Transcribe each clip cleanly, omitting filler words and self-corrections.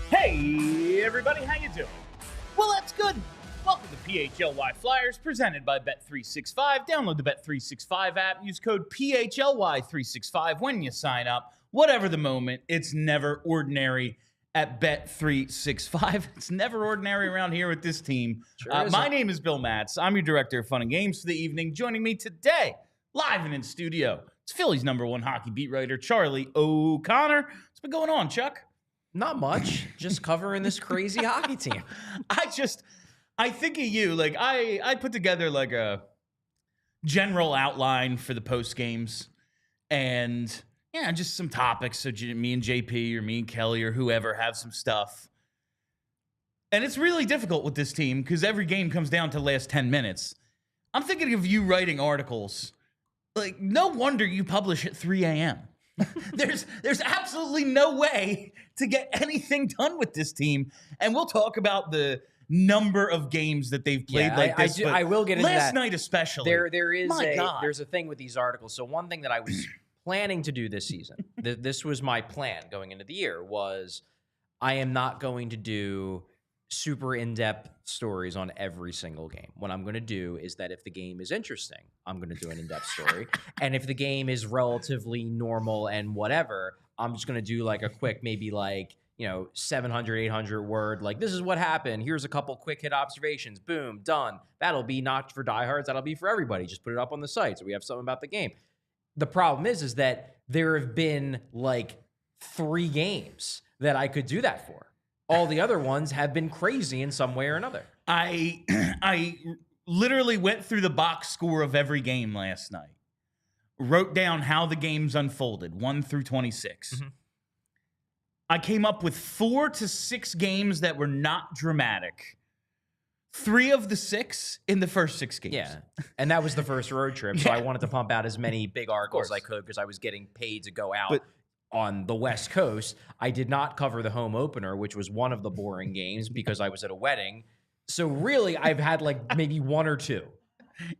Hey everybody, how you doing? Well, that's good. Welcome to PHLY Flyers, presented by Bet365. Download the Bet365 app. Use code PHLY365 when you sign up. Whatever the moment, it's never ordinary at Bet365. It's never ordinary around here with this team. My name is Bill Matz. I'm your director of fun and games for the evening. Joining me today, live and in studio, it's Philly's #1 hockey beat writer, Charlie O'Connor. What's been going on, Chuck? Not much. Just covering this crazy hockey team. I think of you. Like I put together like a general outline for the post games, and just some topics. So me and JP or me and Kelly or whoever have some stuff. And it's really difficult with this team because every game comes down to the last 10 minutes. I'm thinking of you writing articles. Like, no wonder you publish at 3 a.m. There's absolutely no way to get anything done with this team. And we'll talk about the number of games that they've played this. I will get into that. Last night especially. There's a thing with these articles. So one thing that I was planning to do this season, this was my plan going into the year, was I am not going to do super in-depth stories on every single game. What I'm going to do is that if the game is interesting, I'm going to do an in-depth story. And if the game is relatively normal and whatever, I'm just going to do like a quick, maybe like, 700, 800 word, like this is what happened. Here's a couple quick hit observations. Boom, done. That'll be not for diehards. That'll be for everybody. Just put it up on the site so we have something about the game. The problem is that there have been like 3 games that I could do that for. All the other ones have been crazy in some way or another. I literally went through the box score of every game last night. Wrote down how the games unfolded, 1 through 26. Mm-hmm. I came up with 4 to 6 games that were not dramatic. 3 of the 6 in the first 6 games. Yeah, and that was the first road trip, so I wanted to pump out as many big articles as I could because I was getting paid to go out. On the West Coast. I did not cover the home opener, which was one of the boring games because I was at a wedding. So really, I've had like maybe 1 or 2.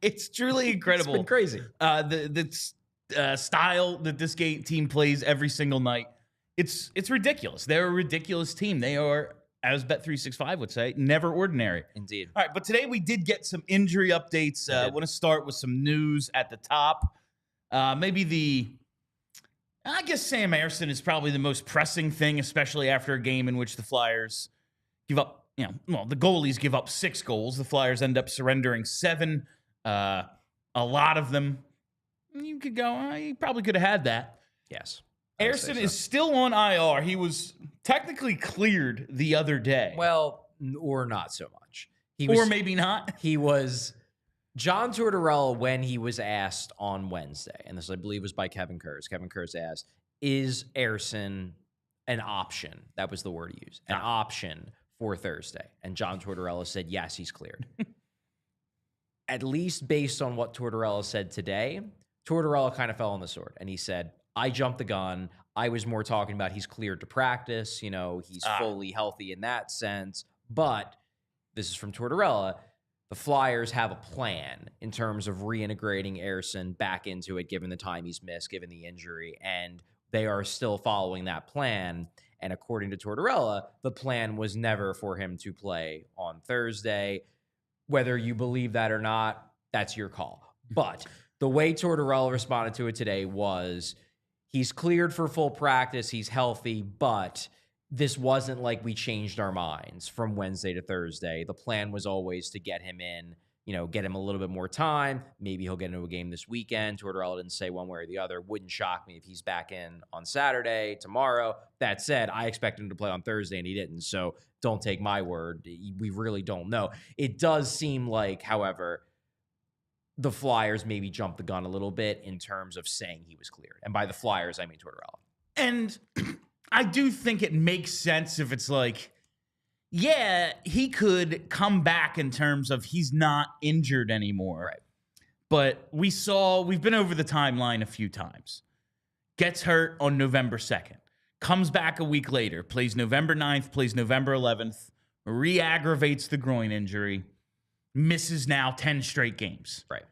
It's truly incredible. It's been crazy. The style that this team plays every single night, it's ridiculous. They're a ridiculous team. They are, as Bet365 would say, never ordinary. Indeed. All right, but today we did get some injury updates. I want to start with some news at the top. I guess Sam Ersson is probably the most pressing thing, especially after a game in which the Flyers give up, the goalies give up 6 goals. The Flyers end up surrendering 7. A lot of them, you could go, you probably could have had that. Yes. Ersson is still on IR. He was technically cleared the other day. Well, or not so much. Or maybe not. He was... John Tortorella, when he was asked on Wednesday, and this I believe was by Kevin Kurz. Kevin Kurz asked, is Ersson an option? That was the word he used. An option for Thursday. And John Tortorella said, yes, he's cleared. At least based on what Tortorella said today, Tortorella kind of fell on the sword. And he said, I jumped the gun. I was more talking about he's cleared to practice. He's fully healthy in that sense. But this is from Tortorella. The Flyers have a plan in terms of reintegrating Ersson back into it, given the time he's missed, given the injury, and they are still following that plan. And according to Tortorella, the plan was never for him to play on Thursday. Whether you believe that or not, that's your call. But the way Tortorella responded to it today was he's cleared for full practice, he's healthy, but this wasn't like we changed our minds from Wednesday to Thursday. The plan was always to get him in, get him a little bit more time. Maybe he'll get into a game this weekend. Tortorella didn't say one way or the other. Wouldn't shock me if he's back in on Saturday, tomorrow. That said, I expect him to play on Thursday, and he didn't. So don't take my word. We really don't know. It does seem like, however, the Flyers maybe jumped the gun a little bit in terms of saying he was cleared. And by the Flyers, I mean Tortorella. And I do think it makes sense if it's like, yeah, he could come back in terms of he's not injured anymore. Right. But we've been over the timeline a few times. Gets hurt on November 2nd. Comes back a week later. Plays November 9th. Plays November 11th. Re-aggravates the groin injury. Misses now 10 straight games. Right.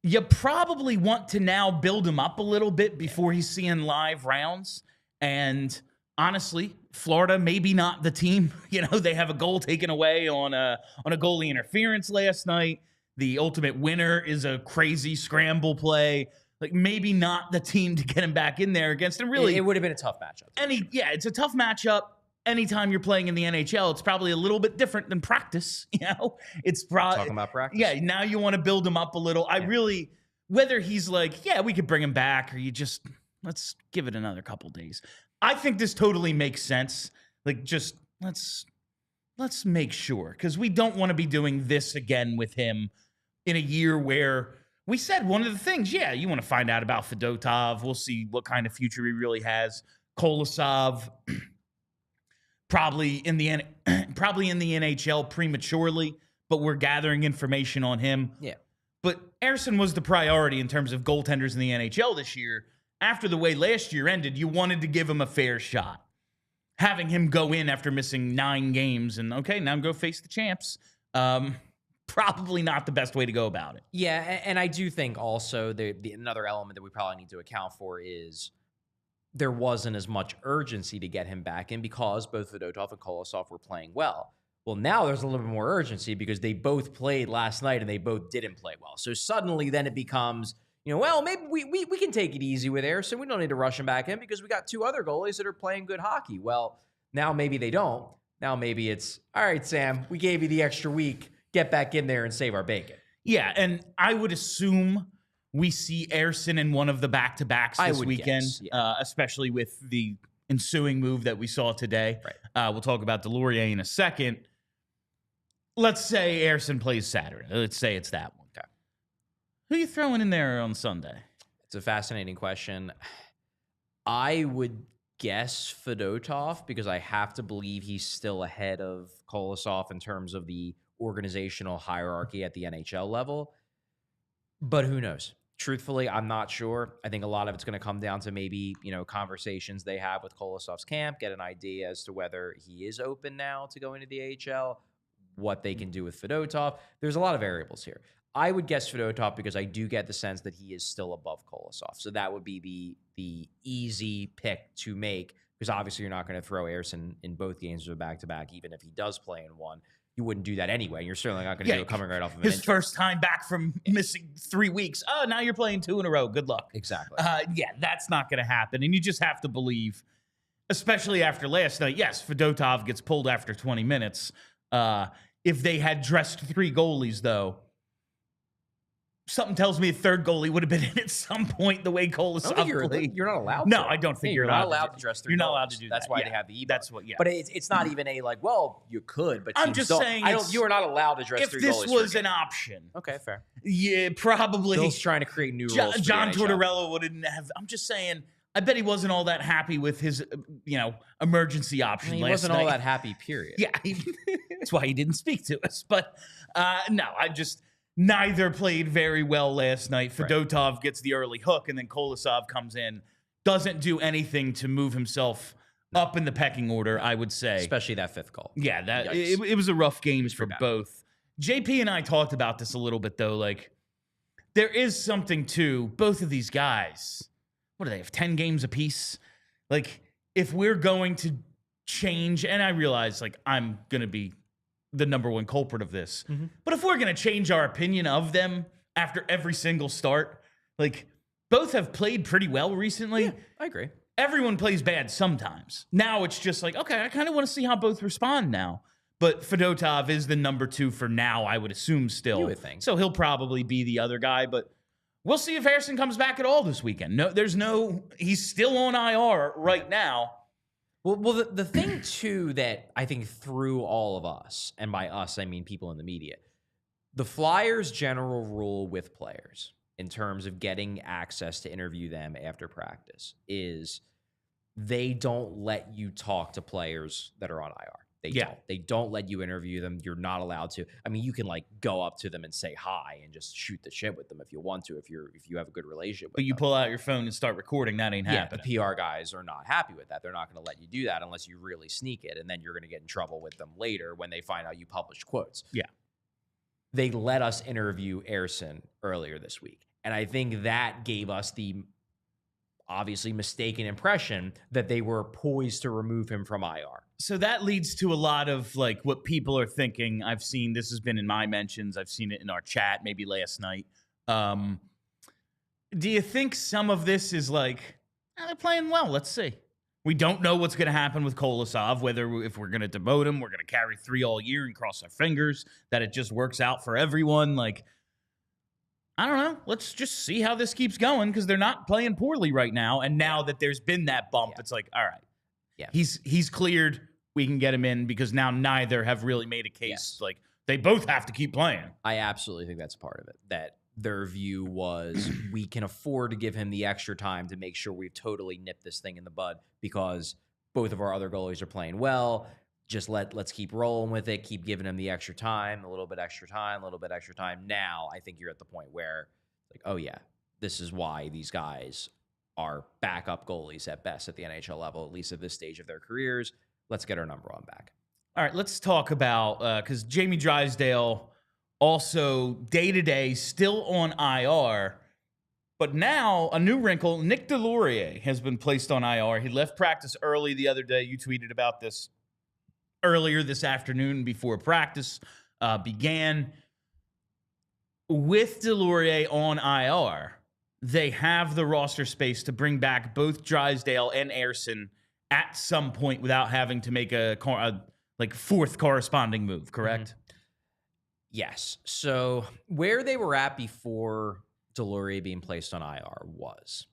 You probably want to now build him up a little bit before he's seeing live rounds. And honestly, Florida maybe not the team. You know, they have a goal taken away on a goalie interference last night. The ultimate winner is a crazy scramble play. Like, maybe not the team to get him back in there against. And really, it would have been a tough matchup. It's a tough matchup. Anytime you're playing in the NHL, it's probably a little bit different than practice. You know, it's probably talking about practice. Yeah, now you want to build him up a little. I really, whether he's like, yeah, we could bring him back, or you just let's give it another couple days. I think this totally makes sense. Like, just let's make sure, because we don't want to be doing this again with him in a year where we said one of the things, yeah, you want to find out about Fedotov. We'll see what kind of future he really has. Kolosov, probably in the NHL prematurely, but we're gathering information on him. Yeah. But Ersson was the priority in terms of goaltenders in the NHL this year. After the way last year ended, you wanted to give him a fair shot. Having him go in after missing 9 games and, okay, now go face the champs. Probably not the best way to go about it. Yeah, and I do think also the another element that we probably need to account for is there wasn't as much urgency to get him back in because both Fedotov and Kolosov were playing well. Well, now there's a little bit more urgency because they both played last night and they both didn't play well. So suddenly then it becomes, well, maybe we can take it easy with Ersson. We don't need to rush him back in because we got 2 other goalies that are playing good hockey. Well, now maybe they don't. Now maybe it's, all right, Sam, we gave you the extra week. Get back in there and save our bacon. Yeah, and I would assume we see Ersson in one of the back-to-backs this weekend, guess, yeah. Especially with the ensuing move that we saw today. Right. We'll talk about Deslauriers in a second. Let's say Ersson plays Saturday. Let's say it's that one. Okay. Who are you throwing in there on Sunday? It's a fascinating question. I would guess Fedotov because I have to believe he's still ahead of Kolosov in terms of the organizational hierarchy at the NHL level. But who knows? Truthfully, I'm not sure. I think a lot of it's going to come down to maybe, conversations they have with Kolosov's camp, get an idea as to whether he is open now to go into the AHL, what they can do with Fedotov. There's a lot of variables here. I would guess Fedotov because I do get the sense that he is still above Kolosov. So that would be the easy pick to make because obviously you're not going to throw Ersson in both games of a back-to-back, even if he does play in one. You wouldn't do that anyway. You're certainly not going to do it coming right off of an injury. First time back from missing 3 weeks. Oh, now you're playing 2 in a row. Good luck. Exactly. That's not going to happen. And you just have to believe, especially after last night. Yes, Fedotov gets pulled after 20 minutes. If they had dressed 3 goalies, though, something tells me a third goalie would have been in at some point the way Kolosov played. You're not allowed No, to. I don't think you're not allowed to to dress 3 You're goalies. not allowed to do that. That's why they have the e-bar. That's what, But it's not even a you could, but I'm just saying you are not allowed to dress 3 goalies. If this was an option. Okay, fair. Yeah, probably. Bill's trying to create new rules for John the NHL. Tortorella wouldn't have. I'm just saying, I bet he wasn't all that happy with his, emergency option He last wasn't night. all that happy, period. Yeah, that's why he didn't speak to us. But no, neither played very well last night. Fedotov gets the early hook, and then Kolosov comes in, doesn't do anything to move himself up in the pecking order, I would say. Especially that 5th goal. Yeah, it was a rough game for both. JP and I talked about this a little bit, though. Like, there is something to both of these guys. What do they have, 10 games apiece? Like, if we're going to change, and I realize, I'm going to be the number one culprit of this. Mm-hmm. But if we're going to change our opinion of them after every single start, both have played pretty well recently. Yeah, I agree. Everyone plays bad sometimes. Now it's just okay, I kind of want to see how both respond now. But Fedotov is the number 2 for now, I would assume still. You would think. So he'll probably be the other guy, but we'll see if Ersson comes back at all this weekend. He's still on IR right now. Well, the thing, too, that I think threw all of us, and by us, I mean people in the media, The Flyers' general rule with players in terms of getting access to interview them after practice is they don't let you talk to players that are on IR. They don't let you interview them. You're not allowed to. I mean, you can like go up to them and say hi and just shoot the shit with them if you want to, if you have a good relationship with them. But you pull out your phone and start recording, that ain't happening. The PR guys are not happy with that. They're not going to let you do that unless you really sneak it, and then you're going to get in trouble with them later when they find out you published quotes. Yeah. They let us interview Ersson earlier this week, and I think that gave us the obviously mistaken impression that they were poised to remove him from IR. So that leads to a lot of like what people are thinking. I've seen this has been in my mentions. I've seen it in our chat, maybe last night. Do you think some of this is like, they're playing well? Let's see. We don't know what's going to happen with Kolosov, if we're going to demote him, we're going to carry 3 all year and cross our fingers that it just works out for everyone. Like, I don't know. Let's just see how this keeps going because they're not playing poorly right now. And now that there's been that bump, it's like, all right, he's cleared. We can get him in because now neither have really made a case. Like they both have to keep playing. I absolutely think that's part of it. That their view was we can afford to give him the extra time to make sure we've totally nipped this thing in the bud because both of our other goalies are playing well. Just let's keep rolling with it, keep giving him the extra time, a little bit extra time. Now I think you're at the point where, like, oh yeah, this is why these guys are backup goalies at best at the NHL level, at least at this stage of their careers. Let's get our number one back. All right, let's talk about, because Jamie Drysdale also day-to-day still on IR, but now a new wrinkle, Nic Deslauriers has been placed on IR. He left practice early the other day. You tweeted about this earlier this afternoon before practice began. With Deslauriers on IR, they have the roster space to bring back both Drysdale and Ersson at some point without having to make a fourth corresponding move, correct? Mm-hmm. Yes. So where they were at before Deslauriers being placed on IR was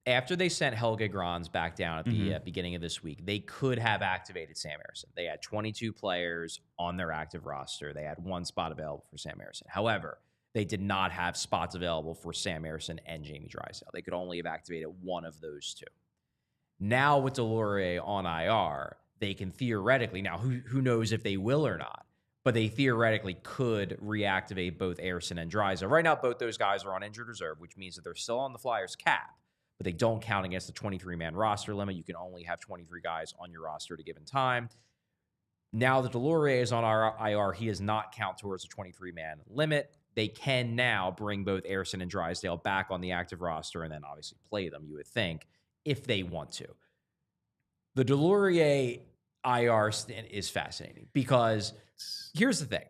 after they sent Helge Grans back down at the beginning of this week, they could have activated Sam Ersson. They had 22 players on their active roster. They had 1 spot available for Sam Ersson. However, they did not have spots available for Sam Ersson and Jamie Drysdale. They could only have activated one of those 2. Now with Deslauriers on IR, they can theoretically, now who knows if they will or not, but they theoretically could reactivate both Ersson and Drysdale. Right now, both those guys are on injured reserve, which means that they're still on the Flyers cap, but they don't count against the 23-man roster limit. You can only have 23 guys on your roster at a given time. Now that Deslauriers is on our IR, he does not count towards the 23-man limit. They can now bring both Ersson and Drysdale back on the active roster and then obviously play them, you would think, if they want to. The Deslauriers IR stint is fascinating because here's the thing.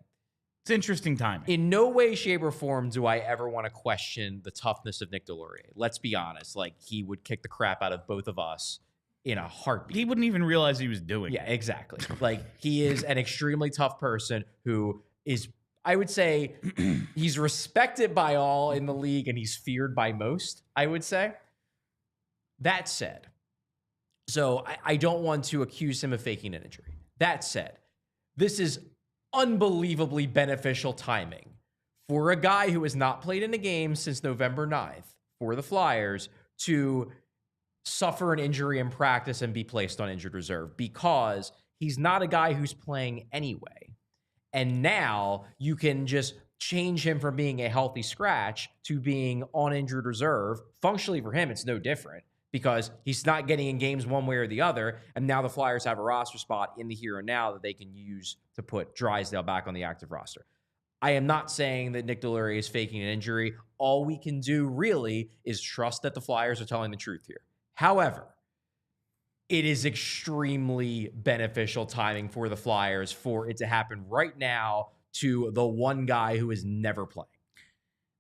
It's interesting timing. In no way, shape, or form do I ever want to question the toughness of Nic Deslauriers. Let's be honest. Like, he would kick the crap out of both of us in a heartbeat. He wouldn't even realize he was doing it. Yeah, exactly. Like, he is an extremely tough person who is, I would say, he's respected by all in the league and he's feared by most, I would say. That said, so I don't want to accuse him of faking an injury. That said, this is unbelievably beneficial timing for a guy who has not played in a game since November 9th for the Flyers to suffer an injury in practice and be placed on injured reserve because he's not a guy who's playing anyway. And now you can just change him from being a healthy scratch to being on injured reserve. Functionally for him, it's no different because he's not getting in games one way or the other. And now the Flyers have a roster spot in the here and now that they can use to put Drysdale back on the active roster. I am not saying that Nic Deslauriers is faking an injury. All we can do really is trust that the Flyers are telling the truth here. However, it is extremely beneficial timing for the Flyers for it to happen right now to the one guy who is never playing.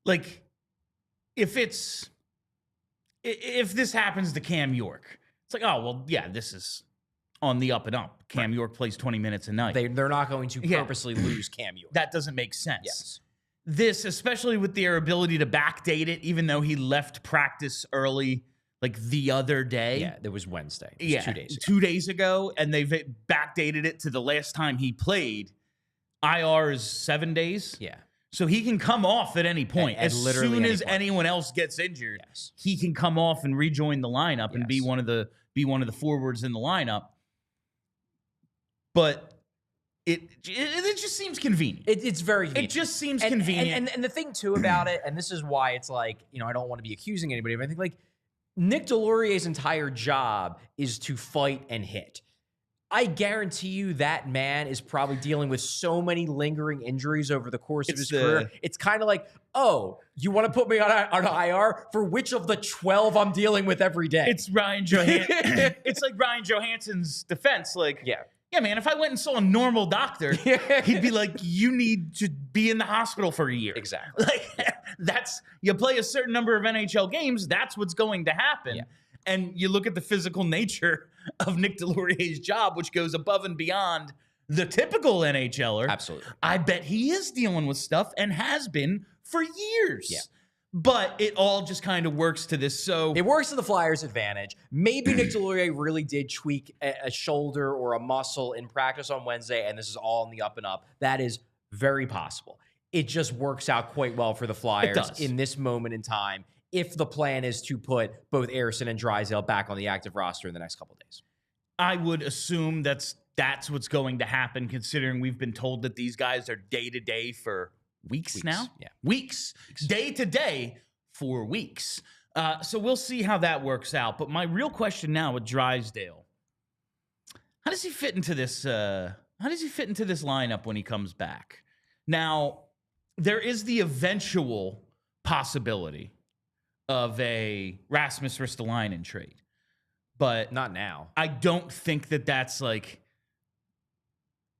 Like, if this happens to Cam York, it's like, oh, well, yeah, this is on the up and up. Cam York plays 20 minutes a night. They're not going to purposely lose Cam York. That doesn't make sense. Yes. This, especially with their ability to backdate it, even though he left practice early, like the other day. Yeah, it was Wednesday. It was 2 days ago. 2 days ago, and they've backdated it to the last time he played. IR is 7 days. Yeah. So he can come off at any point. As soon as anyone else gets injured, he can come off and rejoin the lineup and be one of the forwards in the lineup. But it just seems convenient. It's very convenient. It just seems convenient. And the thing too about it, and this is why it's like, I don't want to be accusing anybody, but I think like Nic Deslauriers' entire job is to fight and hit. I guarantee you that man is probably dealing with so many lingering injuries over the course of his career. It's kind of like, oh, you want to put me on IR for which of the 12 I'm dealing with every day? It's Ryan Johansson. It's like Ryan Johansson's defense. Like, yeah, man, if I went and saw a normal doctor, he'd be like, you need to be in the hospital for a year. Exactly. Like, you play a certain number of NHL games, that's what's going to happen. Yeah. And you look at the physical nature of Nic Deslauriers' job, which goes above and beyond the typical NHLer. Absolutely. I bet he is dealing with stuff and has been for years. Yeah. But it all just kind of works to this. So it works to the Flyers' advantage. Maybe Nic Deslauriers really did tweak a shoulder or a muscle in practice on Wednesday, and this is all in the up and up. That is very possible. It just works out quite well for the Flyers in this moment in time, if the plan is to put both Ersson and Drysdale back on the active roster in the next couple of days. I would assume that's what's going to happen, considering we've been told that these guys are day-to-day for weeks now. Yeah. Weeks. Day-to-day for weeks. So we'll see how that works out. But my real question now with Drysdale, how does he fit into this lineup when he comes back? Now, there is the eventual possibility of a Rasmus Ristolainen trade. But not now. I don't think that's like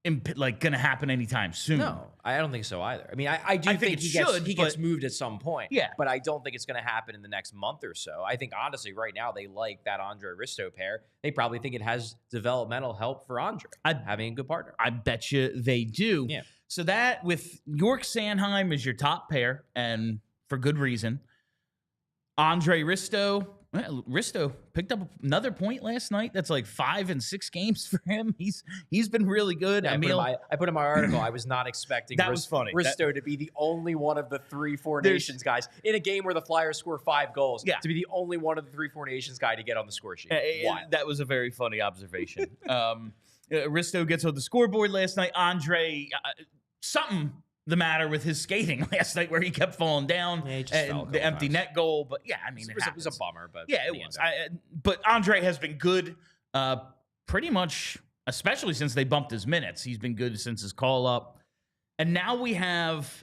going to happen anytime soon. No, I don't think so either. I mean, I do think he gets moved at some point. Yeah. But I don't think it's going to happen in the next month or so. I think, honestly, right now, they like that Andre Risto pair. They probably think it has developmental help for Andre, having a good partner. I bet you they do. Yeah. So that, with York Sanheim as your top pair, and for good reason, Andre Risto picked up another point last night. That's like 5 in 6 games for him. He's been really good. Yeah, I put in my article, I was not expecting Risto to be the only one of the 3 Four Nations guys in a game where the Flyers score 5 goals. Yeah. To be the only one of the 3 Four Nations guy to get on the score sheet. That was a very funny observation. Risto gets on the scoreboard last night. Andre, something the matter with his skating last night, where he kept falling down, and the empty net goal. But yeah, I mean, it was a bummer. But yeah, it was. But Andre has been good, pretty much, especially since they bumped his minutes. He's been good since his call up, and now we have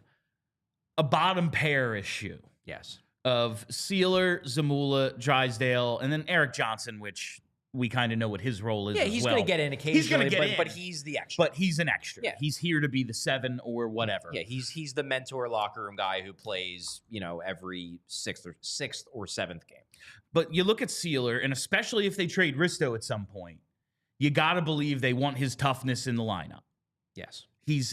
a bottom pair issue. Yes, of Sealer, Zamula, Drysdale, and then Eric Johnson, which we kind of know what his role is. Yeah, he's going to get in occasionally. He's going to get in, but he's the extra. But he's an extra. Yeah. He's here to be the 7 or whatever. Yeah, he's the mentor locker room guy who plays, every 6th or 7th game. But you look at Sealer, and especially if they trade Risto at some point, you got to believe they want his toughness in the lineup. Yes.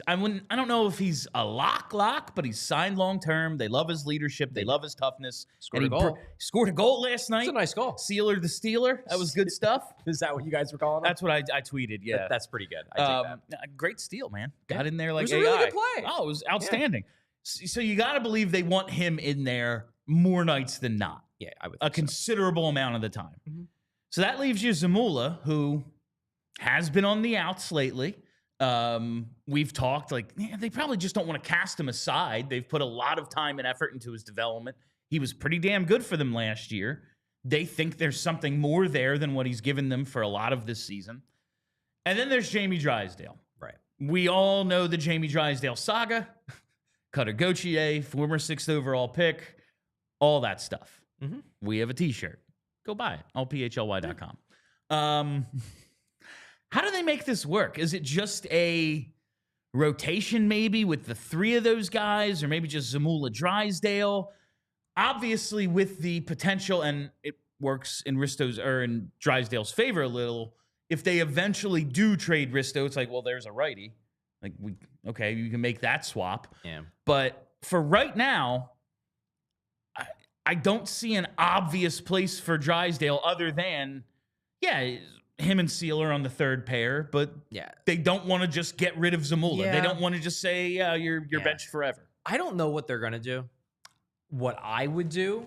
I don't know if he's a lock, but he's signed long-term. They love his leadership. They love his toughness. Scored a goal. Scored a goal last night. It's a nice goal. Sealer the Stealer. That was good stuff. Is that what you guys were calling him? That's what I tweeted, yeah. That's pretty good. I take that. Great steal, man. Got in there like it was a really good play. Oh, it was outstanding. Yeah. So you got to believe they want him in there more nights than not. Yeah, I would think a considerable amount of the time. Mm-hmm. So that leaves you Zamula, who has been on the outs lately. We've talked they probably just don't want to cast him aside. They've put a lot of time and effort into his development. He was pretty damn good for them last year. They think there's something more there than what he's given them for a lot of this season. And then there's Jamie Drysdale. Right. We all know the Jamie Drysdale saga. Cutter Gauthier, former 6th overall pick, all that stuff. Mm-hmm. We have a t-shirt. Go buy it. allphly.com. How do they make this work? Is it just a rotation maybe with the 3 of those guys, or maybe just Zamula Drysdale? Obviously, with the potential, and it works in in Drysdale's favor a little. If they eventually do trade Risto, it's like, well, there's a righty. Okay, you can make that swap. Yeah. But for right now, I don't see an obvious place for Drysdale other than, him and Sealer on the third pair, but they don't want to just get rid of Zamula. They don't want to just say, you're benched forever. I don't know what they're going to do. What I would do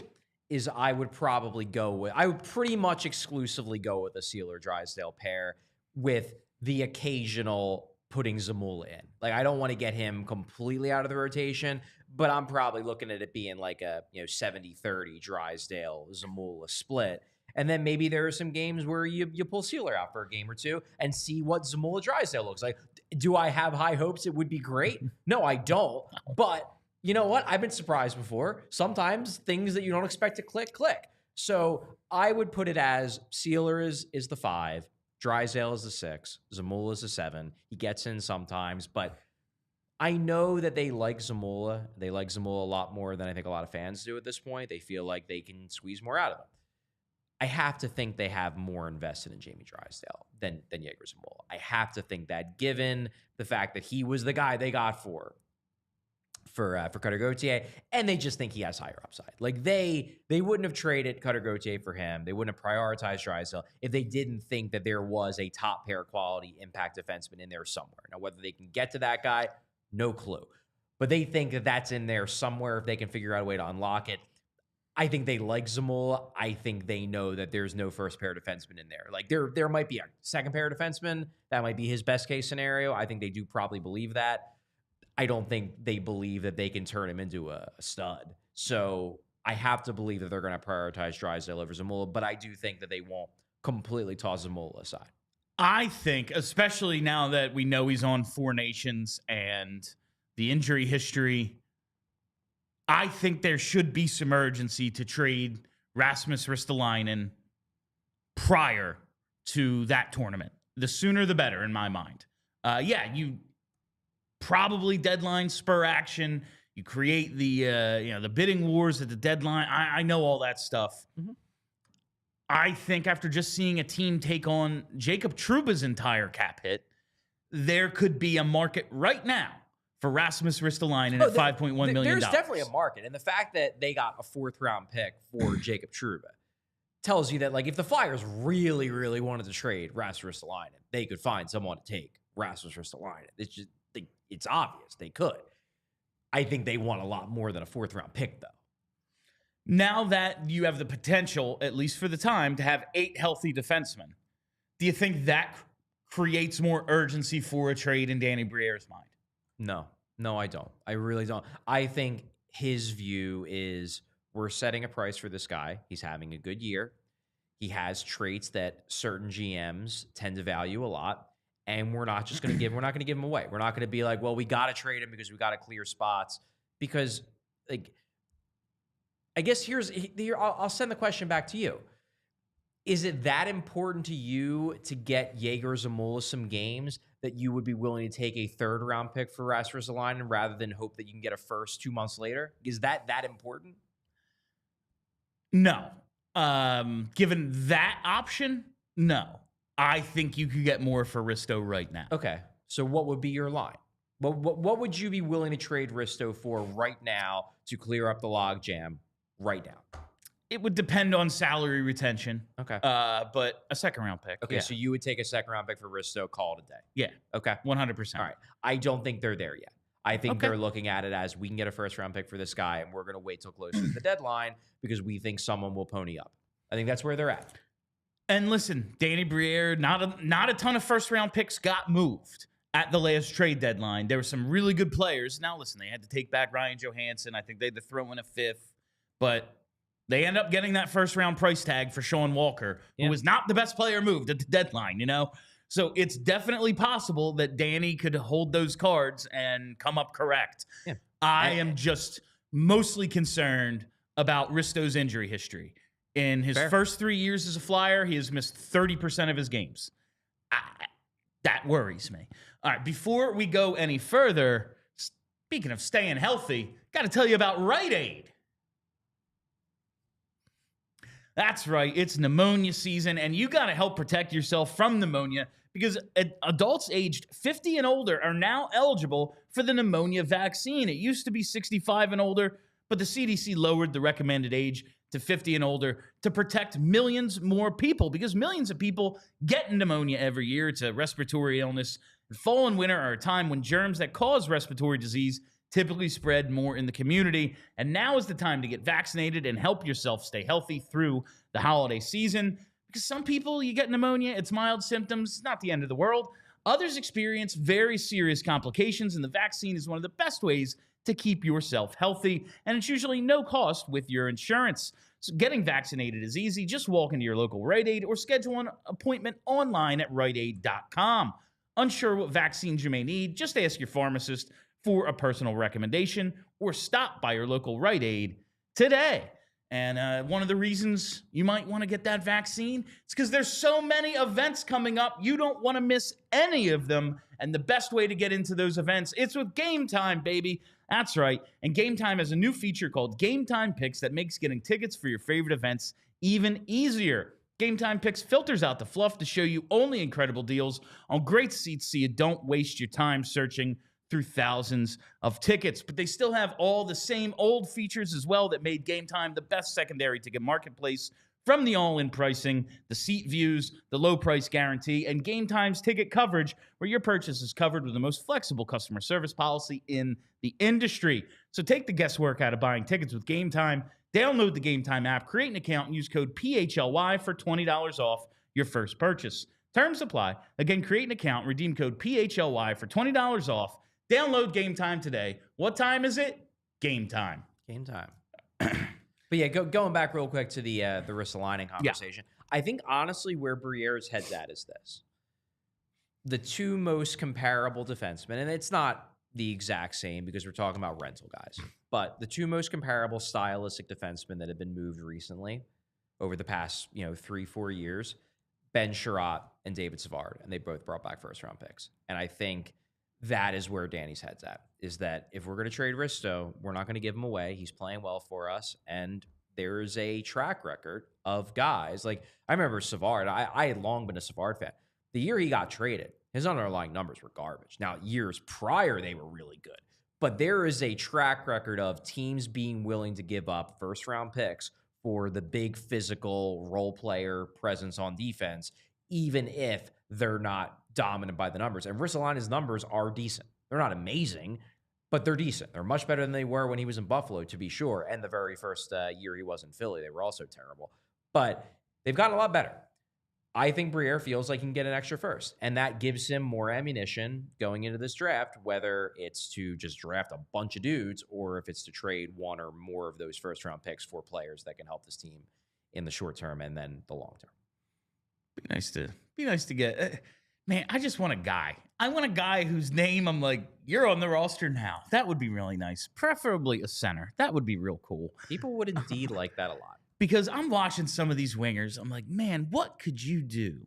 is I would pretty much exclusively go with a Sealer-Drysdale pair with the occasional putting Zamula in. Like, I don't want to get him completely out of the rotation, but I'm probably looking at it being like a 70-30 Drysdale-Zamula split. And then maybe there are some games where you pull Sealer out for a game or two and see what Zamula Drysdale looks like. Do I have high hopes it would be great? No, I don't. But you know what? I've been surprised before. Sometimes things that you don't expect to click. So I would put it as Sealer is the 5, Drysdale is the 6, Zamula is the 7. He gets in sometimes, but I know that they like Zamula. They like Zamula a lot more than I think a lot of fans do at this point. They feel like they can squeeze more out of him. I have to think they have more invested in Jamie Drysdale than Jaeger Zamula. I have to think that, given the fact that he was the guy they got for Cutter Gauthier, and they just think he has higher upside. Like, they wouldn't have traded Cutter Gauthier for him. They wouldn't have prioritized Drysdale if they didn't think that there was a top pair quality impact defenseman in there somewhere. Now, whether they can get to that guy, no clue. But they think that that's in there somewhere if they can figure out a way to unlock it. I think they like Zamula. I think they know that there's no first pair defenseman in there. Like, there might be a second pair defenseman. That might be his best case scenario. I think they do probably believe that. I don't think they believe that they can turn him into a stud. So I have to believe that they're going to prioritize Drysdale over Zamula, but I do think that they won't completely toss Zamula aside. I think, especially now that we know he's on 4 Nations and the injury history, I think there should be some urgency to trade Rasmus Ristolainen prior to that tournament. The sooner the better, in my mind. You probably deadline spur action. You create the bidding wars at the deadline. I know all that stuff. Mm-hmm. I think after just seeing a team take on Jacob Trouba's entire cap hit, there could be a market right now for Rasmus Ristolainen at $5.1 million. There's definitely a market. And the fact that they got a 4th-round pick for Jacob Trouba tells you that, like, if the Flyers really, really wanted to trade Rasmus Ristolainen, they could find someone to take Rasmus Ristolainen. It's just, it's obvious they could. I think they want a lot more than a 4th-round pick, though. Now that you have the potential, at least for the time, to have 8 healthy defensemen, do you think that creates more urgency for a trade in Danny Briere's mind? No, I don't. I really don't. I think his view is we're setting a price for this guy. He's having a good year. He has traits that certain GMs tend to value a lot. And we're not going to give him away. We're not going to be like, well, we got to trade him because we got to clear spots. Because, like, I guess I'll send the question back to you. Is it that important to you to get Jaeger Zamula some games that you would be willing to take a 3rd-round pick for Rasmus Ristolainen rather than hope that you can get a first 2 months later? Is that important? No. Given that option, no. I think you could get more for Risto right now. Okay. So what would be your line? What would you be willing to trade Risto for right now to clear up the logjam right now? It would depend on salary retention. Okay. But a 2nd-round pick. Okay, so you would take a 2nd-round pick for Risto, call it a day. Yeah. Okay. 100%. All right. I don't think they're there yet. I think they're looking at it as we can get a 1st-round pick for this guy, and we're going to wait till closer to the deadline because we think someone will pony up. I think that's where they're at. And listen, Danny Briere, not a ton of 1st-round picks got moved at the last trade deadline. There were some really good players. Now, listen, they had to take back Ryan Johansson. I think they had to throw in a 5th. But they end up getting that 1st-round price tag for Sean Walker, who was not the best player moved at the deadline, So it's definitely possible that Danny could hold those cards and come up correct. Yeah. I am just mostly concerned about Risto's injury history. In his first 3 years as a Flyer, he has missed 30% of his games. That worries me. All right, before we go any further, speaking of staying healthy, got to tell you about Rite Aid. That's right, it's pneumonia season, and you got to help protect yourself from pneumonia because adults aged 50 and older are now eligible for the pneumonia vaccine. It used to be 65 and older, but the CDC lowered the recommended age to 50 and older to protect millions more people, because millions of people get pneumonia every year. It's a respiratory illness. Fall and winter are a time when germs that cause respiratory disease typically spread more in the community. And now is the time to get vaccinated and help yourself stay healthy through the holiday season. Because some people, you get pneumonia, it's mild symptoms, it's not the end of the world. Others experience very serious complications, and the vaccine is one of the best ways to keep yourself healthy, and it's usually no cost with your insurance. So getting vaccinated is easy. Just walk into your local Rite Aid or schedule an appointment online at riteaid.com. Unsure what vaccines you may need? Just ask your pharmacist for a personal recommendation or stop by your local Rite Aid today. And one of the reasons you might want to get that vaccine is because there's so many events coming up. You don't want to miss any of them. And the best way to get into those events, it's with Game Time, baby. That's right. And Game Time has a new feature called Game Time Picks that makes getting tickets for your favorite events even easier. Game Time Picks filters out the fluff to show you only incredible deals on great seats so you don't waste your time searching through thousands of tickets. But they still have all the same old features as well that made Game Time the best secondary ticket marketplace, from the all-in pricing, the seat views, the low price guarantee, and Game Time's ticket coverage, where your purchase is covered with the most flexible customer service policy in the industry. So take the guesswork out of buying tickets with Game Time. Download the Game Time app, create an account, and use code PHLY for $20 off your first purchase. Terms apply. Again, create an account, redeem code PHLY for $20 off. Download Game Time today. What time is it? Game time. Game time. But yeah, going back real quick to the Ristolainen conversation. Yeah. I think honestly where Briere's head's at is this. The two most comparable defensemen, and it's not the exact same because we're talking about rental guys, but the two most comparable stylistic defensemen that have been moved recently over the past 3-4 years, Ben Sherratt and David Savard, and they both brought back first-round picks. And I think that is where Danny's head's at, is that if we're going to trade Risto, we're not going to give him away. He's playing well for us, and there is a track record of guys. Like, I remember Savard. I had long been a Savard fan. The year he got traded, his underlying numbers were garbage. Now, years prior, they were really good. But there is a track record of teams being willing to give up first-round picks for the big physical role player presence on defense, even if they're not dominant by the numbers. And Ristolainen's numbers are decent. They're not amazing, but they're decent. They're much better than they were when he was in Buffalo, to be sure. And the very first year he was in Philly, they were also terrible. But they've gotten a lot better. I think Briere feels like he can get an extra first, and that gives him more ammunition going into this draft, whether it's to just draft a bunch of dudes or if it's to trade one or more of those first-round picks for players that can help this team in the short term and then the long term. Be nice to get. Man, I just want a guy. I want a guy whose name I'm like, you're on the roster now. That would be really nice. Preferably a center. That would be real cool. People would indeed like that a lot. Because I'm watching some of these wingers. I'm like, man, what could you do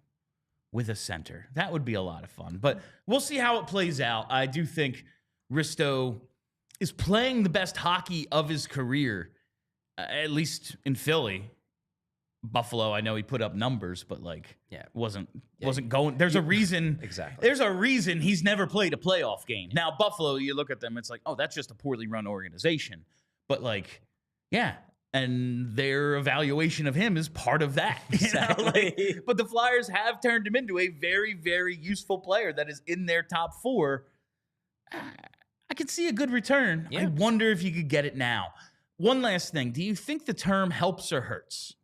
with a center? That would be a lot of fun. But we'll see how it plays out. I do think Risto is playing the best hockey of his career, at least in Philly. Buffalo, I know he put up numbers, but wasn't going. There's a reason. Exactly. There's a reason he's never played a playoff game. Now, Buffalo, you look at them, it's like, oh, that's just a poorly run organization. But and their evaluation of him is part of that. Exactly. But the Flyers have turned him into a very, very useful player that is in their top four. I could see a good return. Yeah. I wonder if you could get it now. One last thing. Do you think the term helps or hurts?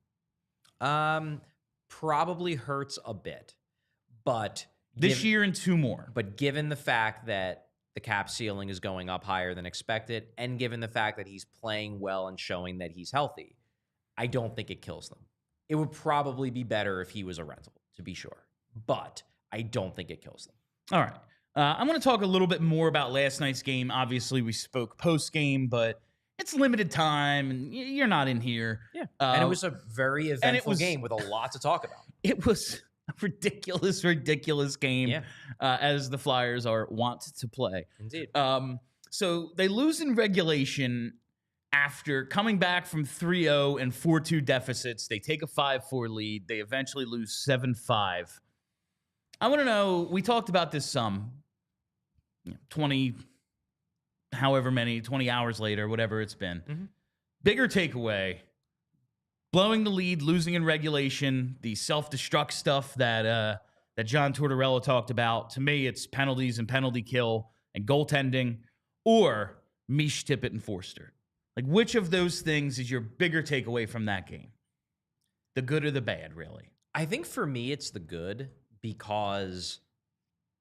Probably hurts a bit, but this year and two more. But given the fact that the cap ceiling is going up higher than expected, and given the fact that he's playing well and showing that he's healthy, I don't think it kills them. It would probably be better if he was a rental, to be sure, but I don't think it kills them. All right. I'm going to talk a little bit more about last night's game. Obviously, we spoke post-game, but it's limited time, and you're not in here. Yeah, and it was a very eventful game with a lot to talk about. It was a ridiculous game, as the Flyers are wont to play. Indeed. So they lose in regulation after coming back from 3-0 and 4-2 deficits. They take a 5-4 lead. They eventually lose 7-5. I want to know, we talked about this some, 20 hours later, whatever it's been. Mm-hmm. Bigger takeaway, blowing the lead, losing in regulation, the self-destruct stuff that John Tortorella talked about. To me, it's penalties and penalty kill and goaltending, or Mich, Tippett, and Foerster. Like, which of those things is your bigger takeaway from that game? The good or the bad, really? I think for me, it's the good because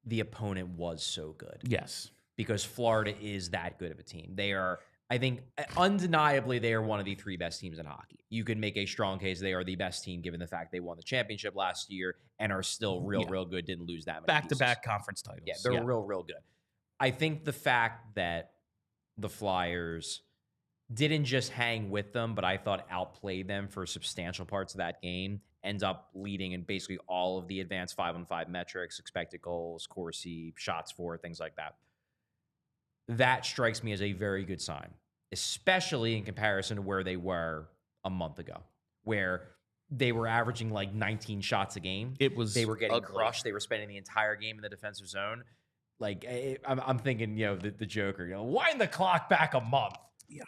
the opponent was so good. Yes. Because Florida is that good of a team. They are, I think, undeniably, they are one of the 3 best teams in hockey. You can make a strong case they are the best team given the fact they won the championship last year and are still real good, didn't lose that many back-to-back conference titles. Yeah, they're real good. I think the fact that the Flyers didn't just hang with them, but I thought outplayed them for substantial parts of that game, ends up leading in basically all of the advanced 5-on-5 metrics, expected goals, Corsi, shots for, things like that. That strikes me as a very good sign, especially in comparison to where they were a month ago, where they were averaging like 19 shots a game. They were getting crushed. They were spending the entire game in the defensive zone. Like, I'm thinking, the Joker, wind the clock back a month. Yeah.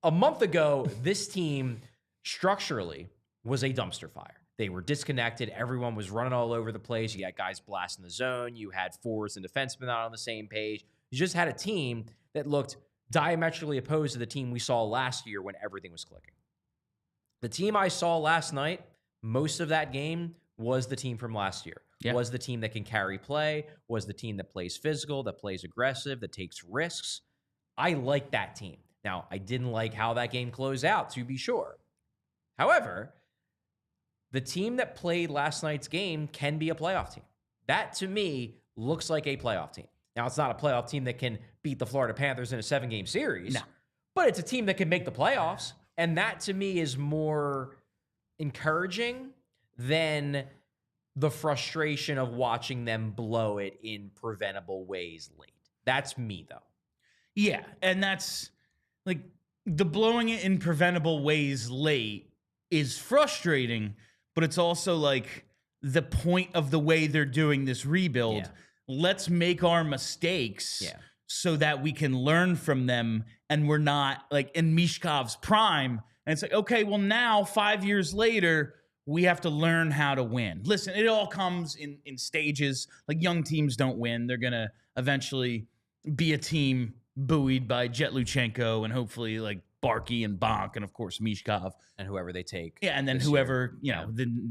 A month ago, this team structurally was a dumpster fire. They were disconnected. Everyone was running all over the place. You had guys blasting the zone. You had forwards and defensemen not on the same page. You just had a team that looked diametrically opposed to the team we saw last year when everything was clicking. The team I saw last night, most of that game was the team from last year. Yeah. Was the team that can carry play, was the team that plays physical, that plays aggressive, that takes risks. I like that team. Now, I didn't like how that game closed out, to be sure. However, the team that played last night's game can be a playoff team. That, to me, looks like a playoff team. Now, it's not a playoff team that can beat the Florida Panthers in a 7-game series, but it's a team that can make the playoffs. And that, to me, is more encouraging than the frustration of watching them blow it in preventable ways late. That's me, though. Yeah, and that's, like, the blowing it in preventable ways late is frustrating, but it's also, like, the point of the way they're doing this rebuild. Yeah. Let's make our mistakes so that we can learn from them and we're not, like, in Michkov's prime. And it's like, okay, well, now, 5 years later, we have to learn how to win. Listen, it all comes in stages. Like, young teams don't win. They're going to eventually be a team buoyed by Jet Luchenko and hopefully, like, Barkey and Bonk and, of course, Michkov. And whoever they take. Yeah, and then whoever,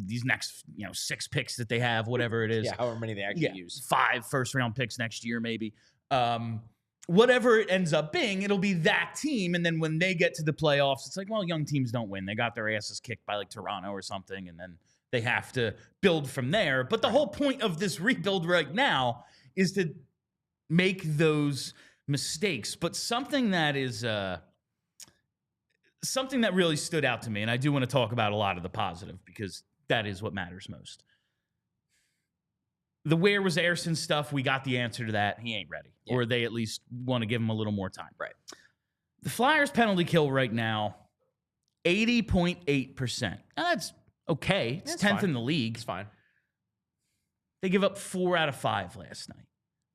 these next, 6 picks that they have, whatever it is. Yeah, however many they actually use. 5 first-round picks next year, maybe. Whatever it ends up being, it'll be that team. And then when they get to the playoffs, it's like, well, young teams don't win. They got their asses kicked by, like, Toronto or something, and then they have to build from there. But the whole point of this rebuild right now is to make those mistakes. But something that is something that really stood out to me, and I do want to talk about a lot of the positive because that is what matters most. The where was Ersson stuff, we got the answer to that. He ain't ready. Yeah. Or they at least want to give him a little more time. Right. The Flyers penalty kill right now, 80.8%. Now that's okay. It's 10th in the league. It's fine. They give up 4 out of 5 last night.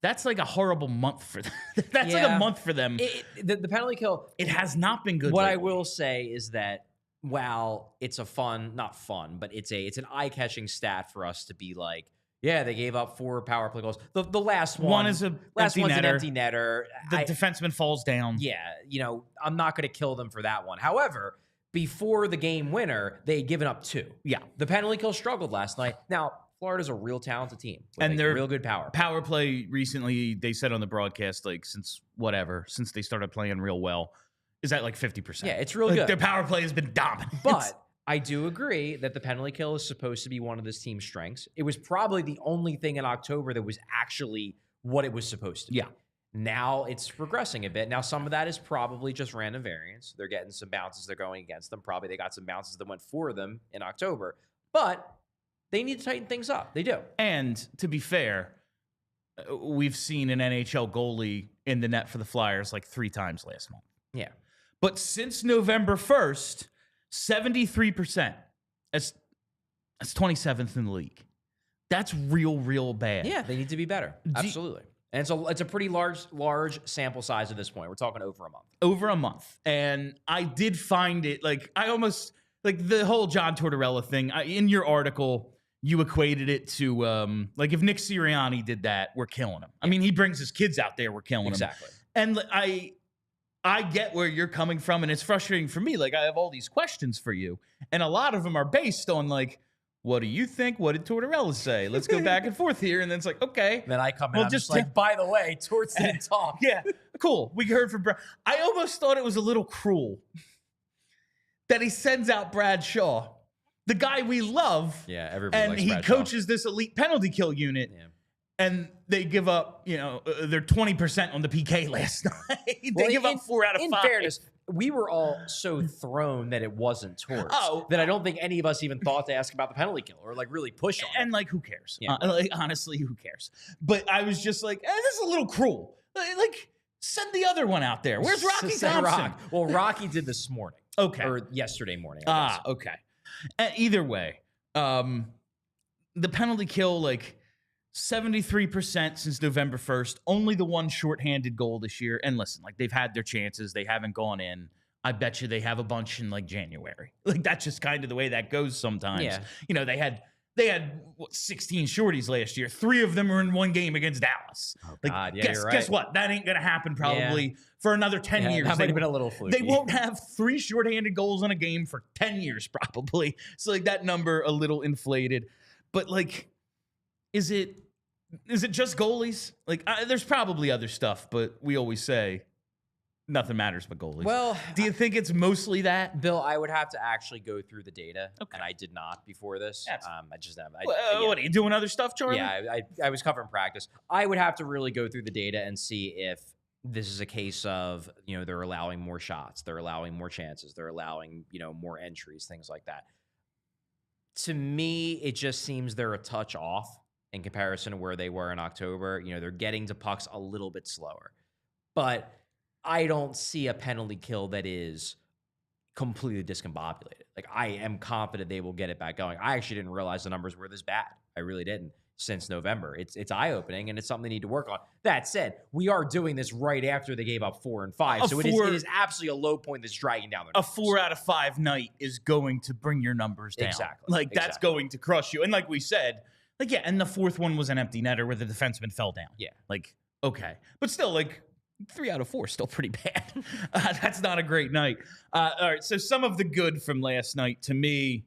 That's like a horrible month for them. That's like a month for them. The penalty kill. It has not been good. What lately. I will say is that while it's not fun, but it's an eye-catching stat for us to be like, yeah, they gave up 4 power play goals. The last one is an empty netter. The defenseman falls down. Yeah, I'm not going to kill them for that one. However, before the game winner, they had given up 2. Yeah. The penalty kill struggled last night. Now, Florida's a real talented team. And they're real good power. Power play recently, they said on the broadcast, like, since they started playing real well, is at like 50%. Yeah, it's real good. Their power play has been dominant. But I do agree that the penalty kill is supposed to be one of this team's strengths. It was probably the only thing in October that was actually what it was supposed to be. Yeah. Now it's regressing a bit. Now some of that is probably just random variance. They're getting some bounces. They're going against them. Probably they got some bounces that went for them in October. But they need to tighten things up. They do. And to be fair, we've seen an NHL goalie in the net for the Flyers like 3 times last month. Yeah. But since November 1st, 73%. That's 27th in the league. That's real bad. Yeah, they need to be better. Absolutely. And it's a pretty large sample size at this point. We're talking over a month. Over a month. And I did find it, like, I almost like the whole John Tortorella thing. In your article, you equated it to like if Nick Sirianni did that, we're killing him. I mean, he brings his kids out there, we're killing him. And I get where you're coming from, and it's frustrating for me. Like, I have all these questions for you, and a lot of them are based on, like, what do you think? What did Tortorella say? Let's go back and forth here. And then it's like, okay. Then I come in, I'm just like, by the way, Torts didn't talk. Yeah, cool. We heard from Brad. I almost thought it was a little cruel that he sends out Brad Shaw, the guy we love. Yeah, everybody and likes he Brad Shaw. coaches this elite penalty kill unit. Yeah. And they give up, they're 20% on the PK last night. They give up 4 out of 5. In fairness, we were all so thrown that it wasn't Torts that I don't think any of us even thought to ask about the penalty kill or like really push on it. And like, who cares? Yeah. Honestly, who cares? But I was just like, this is a little cruel. Like, send the other one out there. Where's Rocky Thompson? Well, Rocky did this morning. Okay. Or yesterday morning, I guess. Okay. Either way, the penalty kill, like, 73% since November 1st. Only the one shorthanded goal this year. And listen, like, they've had their chances. They haven't gone in. I bet you they have a bunch in like January. Like, that's just kind of the way that goes sometimes. Yeah. They had 16 shorties last year. 3 of them were in one game against Dallas. Oh, like, God. Yeah, guess, you're right. Guess what? That ain't going to happen probably for another 10 years. That might have been a little fluky. They won't have 3 shorthanded goals in a game for 10 years probably. So like that number a little inflated. But like, is it just goalies? Like, there's probably other stuff, but we always say nothing matters but goalies. Well, do you think it's mostly that? Bill, I would have to actually go through the data, and I did not before this. I just have. What are you doing? Other stuff, Charlie? Yeah, I was covering practice. I would have to really go through the data and see if this is a case of they're allowing more shots, they're allowing more chances, they're allowing more entries, things like that. To me, it just seems they're a touch off in comparison to where they were in October. They're getting to pucks a little bit slower. But I don't see a penalty kill that is completely discombobulated. Like, I am confident they will get it back going. I actually didn't realize the numbers were this bad. I really didn't since November. It's eye-opening, and it's something they need to work on. That said, we are doing this right after they gave up 4 and 5. So it is absolutely a low point that's dragging down their numbers. A 4 out of 5 night is going to bring your numbers down. Exactly. Like, that's going to crush you. And like we said, like, yeah, and the 4th one was an empty netter where the defenseman fell down. Yeah. Like, okay. But still, like, 3 out of 4 is still pretty bad. That's not a great night. All right, so some of the good from last night, to me,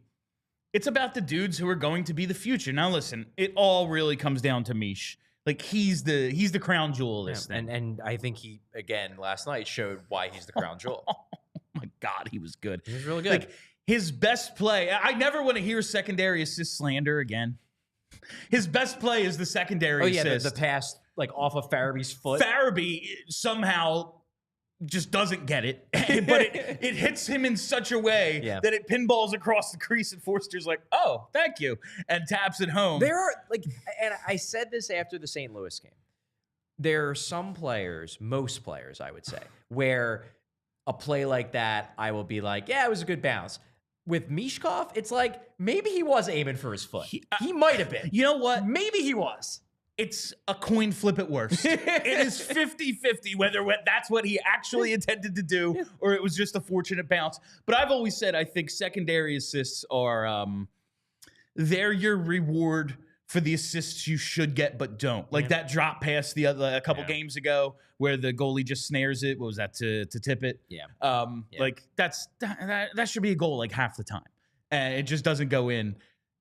it's about the dudes who are going to be the future. Now, listen, it all really comes down to Mish. Like, he's the crown jewel of this thing. And I think he, again, last night showed why he's the crown jewel. Oh, my God, he was good. He was really good. Like, his best play, I never want to hear secondary assist slander again. His best play is the secondary assist. Oh, yeah, the pass, like, off of Farabee's foot. Farabee somehow just doesn't get it, but it hits him in such a way that it pinballs across the crease, and Foerster's like, oh, thank you, and taps it home. There are, like, and I said this after the St. Louis game, there are some players, most players, I would say, where a play like that, I will be like, yeah, it was a good bounce. With Michkov, it's like, maybe he was aiming for his foot. He might have been. You know what? Maybe he was. It's a coin flip at worst. It is 50-50 whether that's what he actually intended to do or it was just a fortunate bounce. But I've always said I think secondary assists are they're your reward for the assists you should get but don't. Like that drop pass a couple games ago where the goalie just snares it. What was that, to Tippett? Yeah. Like that should be a goal like half the time. And it just doesn't go in.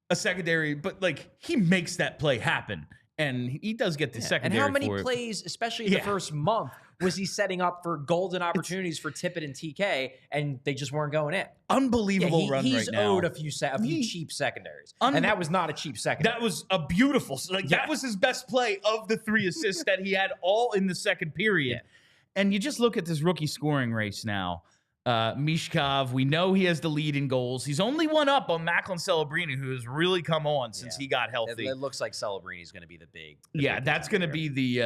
A secondary, but like he makes that play happen. And he does get the secondary. And how many for plays, especially in the first month, was he setting up for golden opportunities for Tippett and TK, and they just weren't going in? Unbelievable run right now. He's owed a few cheap secondaries, and that was not a cheap secondary. That was a beautiful, that was his best play of the 3 assists that he had all in the second period. Yeah. And you just look at this rookie scoring race now. Michkov, we know he has the lead in goals. He's only one up on Macklin Celebrini, who has really come on since he got healthy. It looks like Celebrini's going to be the big. That's going to be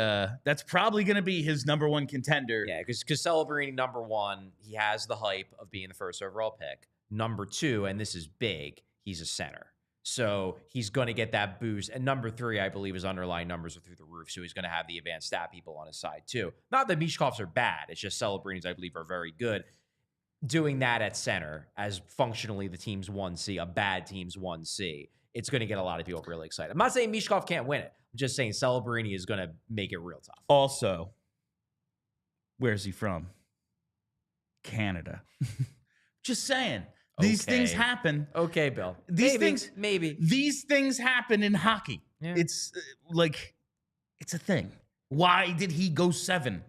that's probably going to be his number 1 contender. Yeah, because Celebrini, number 1, he has the hype of being the first overall pick. Number 2, and this is big, he's a center. So he's going to get that boost. And number 3, I believe his underlying numbers are through the roof. So he's going to have the advanced stat people on his side too. Not that Michkovs are bad. It's just Celebrini's, I believe, are very good. doing that at center as functionally the team's 1C, a bad team's 1C, it's going to get a lot of people really excited. I'm not saying Michkov can't win it. I'm just saying Celebrini is going to make it real tough. Also, where's he from? Canada. Just saying. These things happen. Okay, Bill. Maybe. These things happen in hockey. Yeah. It's it's a thing. Why did he go 7?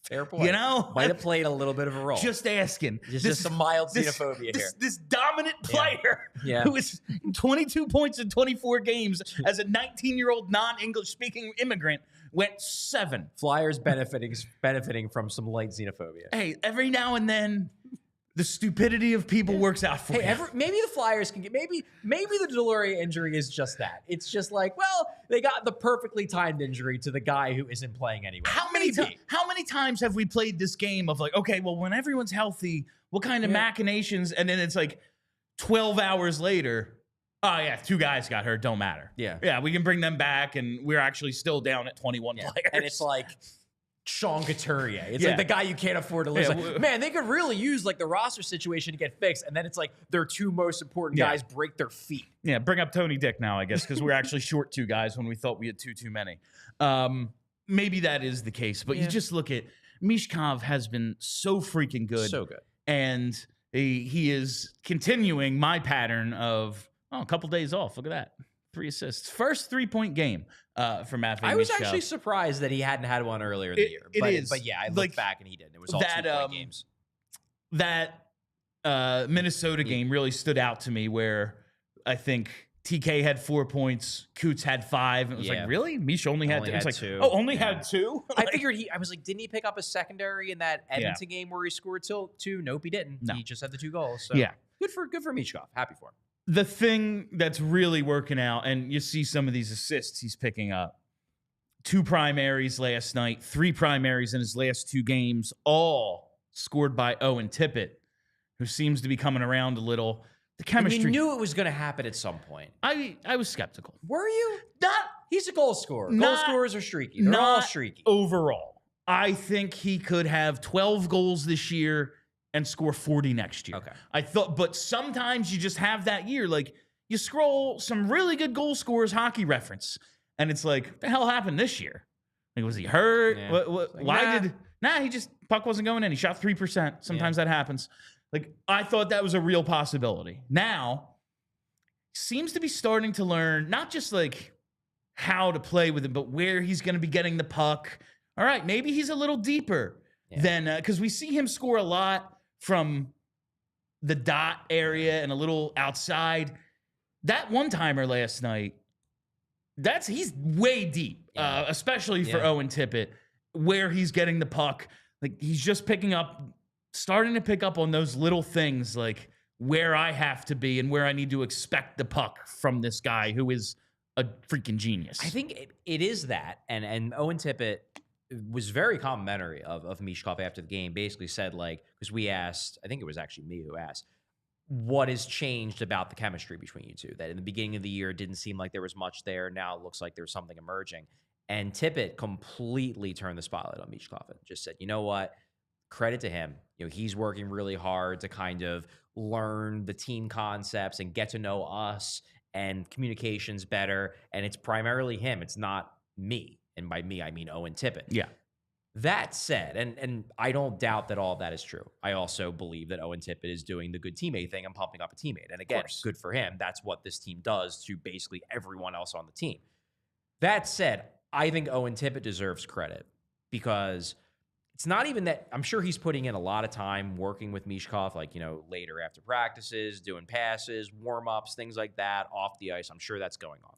Fair point. You know? Might have played a little bit of a role. Just asking. Just some mild xenophobia here. This dominant player who is 22 points in 24 games as a 19-year-old non-English speaking immigrant went 7. Flyers benefiting from some light xenophobia. Hey, every now and then the stupidity of people works out for you. Maybe the Flyers can get maybe the Deslauriers injury is just that. It's just like, well, they got the perfectly timed injury to the guy who isn't playing anyway. How many times have we played this game of like, okay, well, when everyone's healthy, what kind of machinations? And then it's like 12 hours later, oh yeah, 2 guys got hurt, don't matter. Yeah, we can bring them back, and we're actually still down at 21 players. And it's like Sean Couturier. It's like the guy you can't afford to lose. Like, man, they could really use like the roster situation to get fixed. And then it's like their 2 most important guys break their feet. Yeah, bring up Tony Dick now, I guess, because we're actually short 2 guys when we thought we had too many. Maybe that is the case, but you just look at Michkov has been so freaking good. So good. And he is continuing my pattern of a couple days off. Look at that. 3 assists. First 3-point game for Matvei Michkov. I was actually surprised that he hadn't had one earlier in the year. But yeah, I looked back and he didn't. It was all 2-point games. That Minnesota game really stood out to me, where I think TK had 4 points, Coots had 5. And it was like, really? Misha only had 2? It's like, 2. Only had 2? I figured I was like, didn't he pick up a secondary in that Edmonton game where he scored 2? Nope, he didn't. No. He just had the 2 goals. So good for Michkov. Happy for him. The thing that's really working out, and you see some of these assists he's picking up, 2 primaries last night, 3 primaries in his last 2 games, all scored by Owen Tippett, who seems to be coming around a little. The chemistry. And you knew it was going to happen at some point. I was skeptical. Were you? He's a goal scorer. Goal scorers are streaky. They're all streaky. Overall, I think he could have 12 goals this year and score 40 next year. Okay. I thought, but sometimes you just have that year. Like, you scroll some really good goal scorers hockey reference, and it's like, what the hell happened this year? Like, was he hurt? Yeah. He just, puck wasn't going in. He shot 3%. Sometimes that happens. Like, I thought that was a real possibility. Now, seems to be starting to learn not just like how to play with it, but where he's going to be getting the puck. All right, maybe he's a little deeper than, because we see him score a lot from the dot area and a little outside. That one-timer last night, he's way deep, especially for Owen Tippett, where he's getting the puck. Like, he's just starting to pick up on those little things, like where I have to be and where I need to expect the puck from this guy who is a freaking genius. I think it is that. And Owen Tippett was very complimentary of Michkov after the game. Basically said, like, because we asked, I think it was actually me who asked, what has changed about the chemistry between you two? That in the beginning of the year, it didn't seem like there was much there. Now it looks like there's something emerging. And Tippett completely turned the spotlight on Michkov and just said, you know what? Credit to him. You know, he's working really hard to kind of learn the team concepts and get to know us and communications better. And it's primarily him. It's not me. And by me, I mean Owen Tippett. Yeah. That said, and I don't doubt that all of that is true. I also believe that Owen Tippett is doing the good teammate thing and pumping up a teammate. And again, good for him. That's what this team does to basically everyone else on the team. That said, I think Owen Tippett deserves credit because it's not even that. I'm sure he's putting in a lot of time working with Michkov, like, you know, later after practices, doing passes, warm-ups, things like that, off the ice. I'm sure that's going on.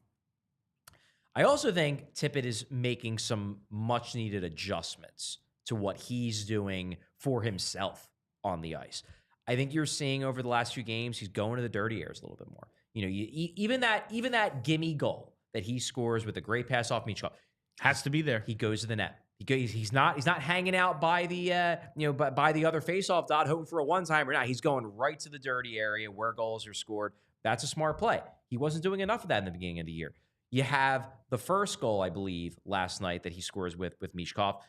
I also think Tippett is making some much-needed adjustments to what he's doing for himself on the ice. I think you're seeing over the last few games, he's going to the dirty areas a little bit more. You know, even that gimme goal that he scores with a great pass off Michkov has to be there. He goes to the net. He's not hanging out by the by the other faceoff dot hoping for a one-timer. Now he's going right to the dirty area where goals are scored. That's a smart play. He wasn't doing enough of that in the beginning of the year. You have the first goal, I believe, last night that he scores with Michkov.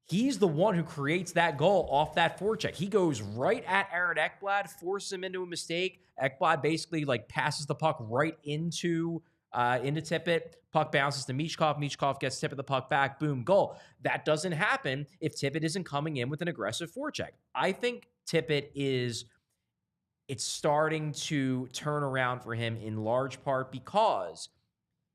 He's the one who creates that goal off that forecheck. He goes right at Aaron Ekblad, forces him into a mistake. Ekblad basically like passes the puck right into Tippett. Puck bounces to Michkov. Michkov gets Tippett the puck back. Boom, goal. That doesn't happen if Tippett isn't coming in with an aggressive forecheck. I think Tippett it's starting to turn around for him in large part because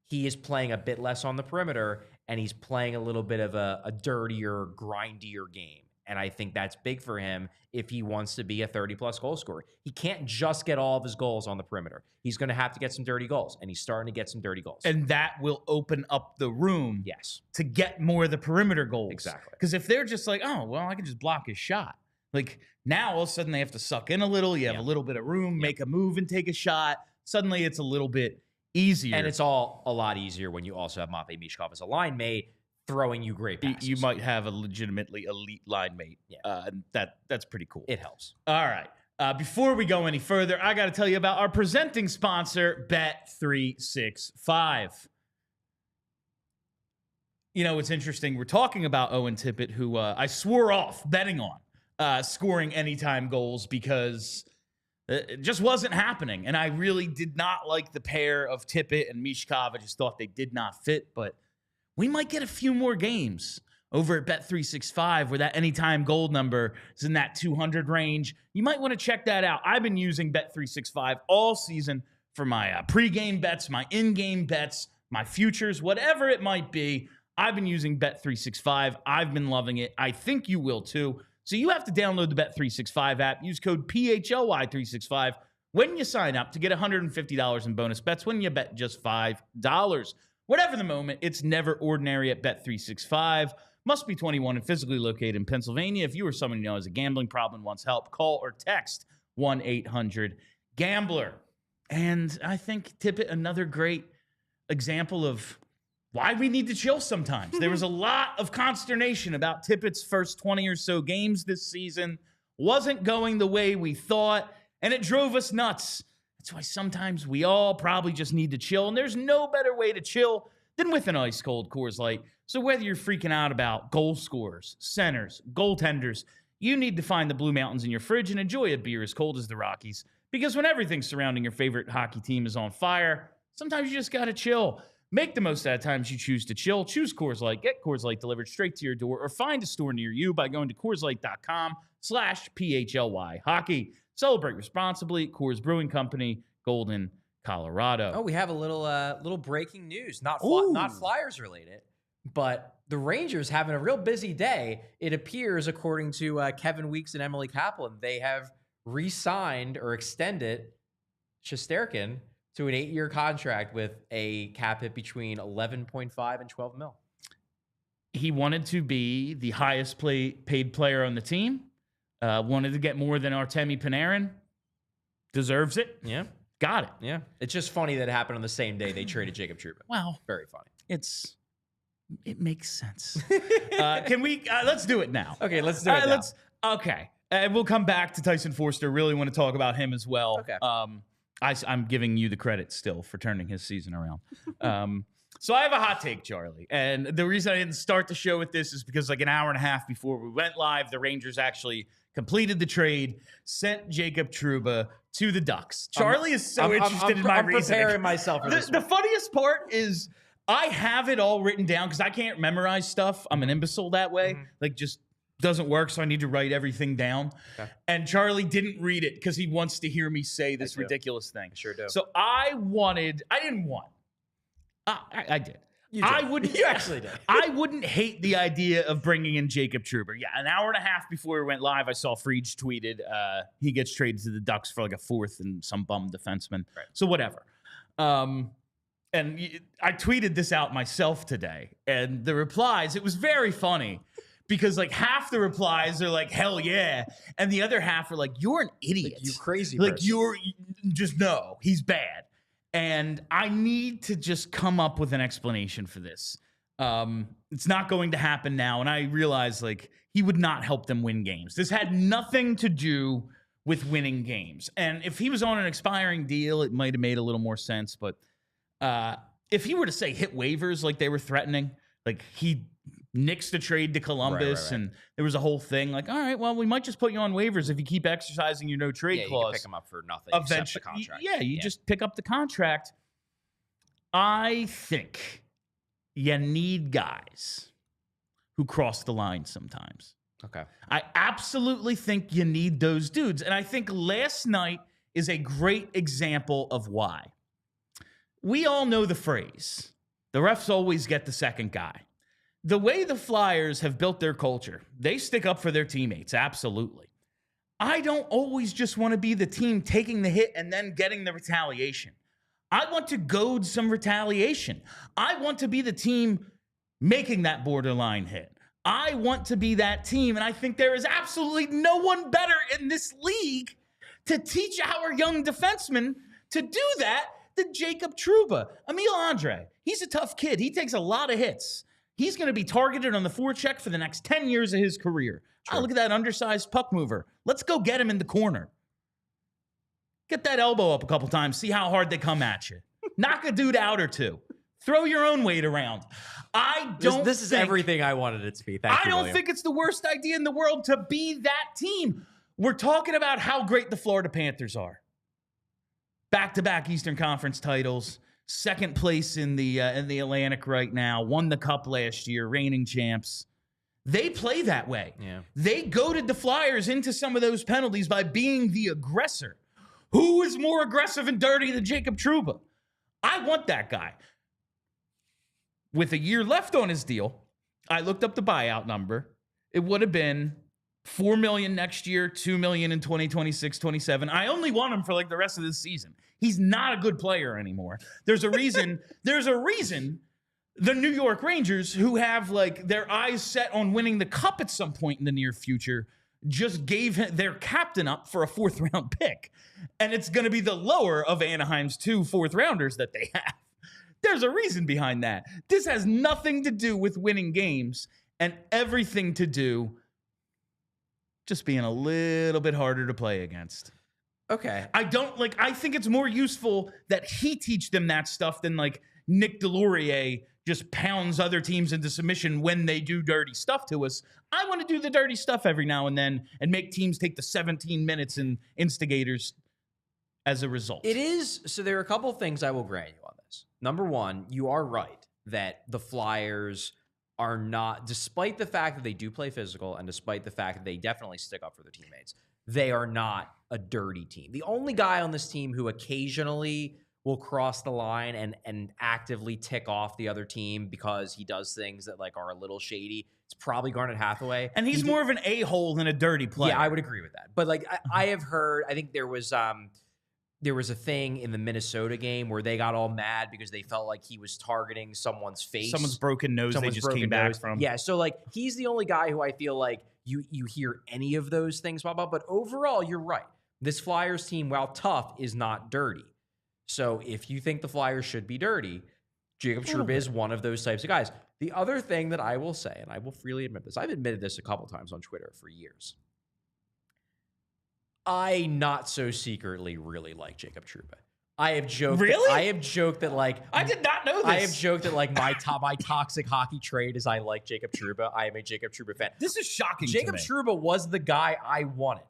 he is playing a bit less on the perimeter and he's playing a little bit of a dirtier, grindier game. And I think that's big for him if he wants to be a 30-plus goal scorer. He can't just get all of his goals on the perimeter. He's going to have to get some dirty goals, and he's starting to get some dirty goals. And that will open up the room to get more of the perimeter goals. Exactly. Because if they're just like, oh, well, I can just block his shot. Like, now all of a sudden they have to suck in a little. You have a little bit of room, make a move and take a shot. Suddenly it's a little bit easier. And it's all a lot easier when you also have Matvei Michkov as a line mate throwing you great passes. You might have a legitimately elite line mate. That's pretty cool. It helps. All right. Before we go any further, I got to tell you about our presenting sponsor, Bet365. You know, it's interesting. We're talking about Owen Tippett, who I swore off betting on scoring anytime goals because it just wasn't happening. And I really did not like the pair of Tippett and Michkov. I just thought they did not fit. But we might get a few more games over at Bet365 where that anytime goal number is in that 200 range. You might want to check that out. I've been using Bet365 all season for my pregame bets, my in-game bets, my futures, whatever it might be. I've been using Bet365. I've been loving it. I think you will too. So you have to download the Bet365 app. Use code PHLY365 when you sign up to get $150 in bonus bets when you bet just $5. Whatever the moment, it's never ordinary at Bet365. Must be 21 and physically located in Pennsylvania. If you or someone you know has a gambling problem and wants help, call or text 1-800-GAMBLER. And I think Tippett, another great example of why we need to chill sometimes. There was a lot of consternation about Tippett's first 20 or so games this season. Wasn't going the way we thought, and it drove us nuts. That's why sometimes we all probably just need to chill, and there's no better way to chill than with an ice-cold Coors Light. So whether you're freaking out about goal scorers, centers, goaltenders, you need to find the Blue Mountains in your fridge and enjoy a beer as cold as the Rockies. Because when everything surrounding your favorite hockey team is on fire, sometimes you just got to chill. Make the most out of times you choose to chill. Choose Coors Light. Get Coors Light delivered straight to your door or find a store near you by going to CoorsLight.com/PHLY Hockey. Celebrate responsibly. Coors Brewing Company, Golden, Colorado. Oh, we have a little breaking news. Not Flyers related, but the Rangers having a real busy day. It appears, according to Kevin Weeks and Emily Kaplan, they have re-signed or extended Shesterkin to an 8-year contract with a cap hit between 11.5 and 12 mil. He wanted to be the highest paid player on the team. Wanted to get more than Artemi Panarin. Deserves it. Yeah. Got it. Yeah. It's just funny that it happened on the same day they traded Jacob Trouba. Wow. Very funny. It makes sense. Can we, let's do it now. Okay, let's do it now. Okay. And we'll come back to Tyson Foerster. Really want to talk about him as well. Okay. I'm giving you the credit still for turning his season around. So I have a hot take, Charlie. And the reason I didn't start the show with this is because like an hour and a half before we went live, the Rangers actually completed the trade, sent Jacob Trouba to the Ducks. Charlie is so interested in my reasoning. I'm preparing myself for this The funniest part is I have it all written down because I can't memorize stuff. I'm an imbecile that way. Like just doesn't work, so I need to write everything down. Okay. And Charlie didn't read it because he wants to hear me say this ridiculous thing. I sure do. So I did. You actually did. I wouldn't hate the idea of bringing in Jacob Trouba. Yeah, an hour and a half before we went live, I saw Friedge tweeted he gets traded to the Ducks for like a fourth and some bum defenseman. Right. So whatever. And I tweeted this out myself today, and the replies, it was very funny. Because like half the replies are like, hell yeah. And the other half are like, you're an idiot. Like, you crazy Like person. no, he's bad. And I need to just come up with an explanation for this. It's not going to happen now. And I realize like he would not help them win games. This had nothing to do with winning games. And if he was on an expiring deal, it might have made a little more sense. But if he were to say hit waivers like they were threatening, like he nixed the trade to Columbus, and there was a whole thing like, all right, well, we might just put you on waivers if you keep exercising your no trade clause. You can pick him up for nothing. Eventually, the contract. You just pick up the contract. I think you need guys who cross the line sometimes. Okay. I absolutely think you need those dudes. And I think last night is a great example of why. We all know the phrase, the refs always get the second guy. The way the Flyers have built their culture, they stick up for their teammates, absolutely. I don't always just want to be the team taking the hit and then getting the retaliation. I want to goad some retaliation. I want to be the team making that borderline hit. I want to be that team, and I think there is absolutely no one better in this league to teach our young defensemen to do that than Jacob Trouba. Emil Andre, he's a tough kid. He takes a lot of hits. He's going to be targeted on the forecheck for the next 10 years of his career. Oh, look at that undersized puck mover. Let's go get him in the corner. Get that elbow up a couple times. See how hard they come at you. Knock a dude out or two. Throw your own weight around. This is everything I wanted it to be. Thank you, I don't William. think it's the worst idea in the world to be that team. We're talking about how great the Florida Panthers are. Back-to-back Eastern Conference titles. Second place in the Atlantic right now. Won the Cup last year. Reigning champs. They play that way. Yeah. They goaded the Flyers into some of those penalties by being the aggressor. Who is more aggressive and dirty than Jacob Trouba? I want that guy. With a year left on his deal, I looked up the buyout number. It would have been $4 million next year, $2 million in 2026, 27. I only want him for like the rest of this season. He's not a good player anymore. There's a reason. The New York Rangers, who have like their eyes set on winning the cup at some point in the near future, just gave their captain up for a 4th round pick. And it's going to be the lower of Anaheim's 2 4th rounders that they have. There's a reason behind that. This has nothing to do with winning games and everything to do just being a little bit harder to play against. Okay. I think it's more useful that he teach them that stuff than like Nic Deslauriers just pounds other teams into submission when they do dirty stuff to us. I want to do the dirty stuff every now and then and make teams take the 17 minutes and instigators as a result. It is. So there are a couple things I will grant you on this. Number one, you are right that the Flyers are not, despite the fact that they do play physical and despite the fact that they definitely stick up for their teammates, they are not a dirty team. The only guy on this team who occasionally will cross the line and actively tick off the other team because he does things that like are a little shady, it's probably Garnet Hathaway. And he's more of an a-hole than a dirty player. Yeah, I would agree with that. But like I have heard, I think there was a thing in the Minnesota game where they got all mad because they felt like he was targeting someone's face. Someone's broken nose they just came back from. Yeah, so like he's the only guy who I feel like you hear any of those things pop up. But overall, you're right. This Flyers team, while tough, is not dirty. So if you think the Flyers should be dirty, Jacob Trouba is one of those types of guys. The other thing that I will say, and I will freely admit this, I've admitted this a couple times on Twitter for years. I not so secretly really like Jacob Trouba. I have joked. Really? I have joked that like I did not know this. I have joked that like my toxic hockey trait is I like Jacob Trouba. I am a Jacob Trouba fan. This is shocking. Jacob to me. Trouba was the guy I wanted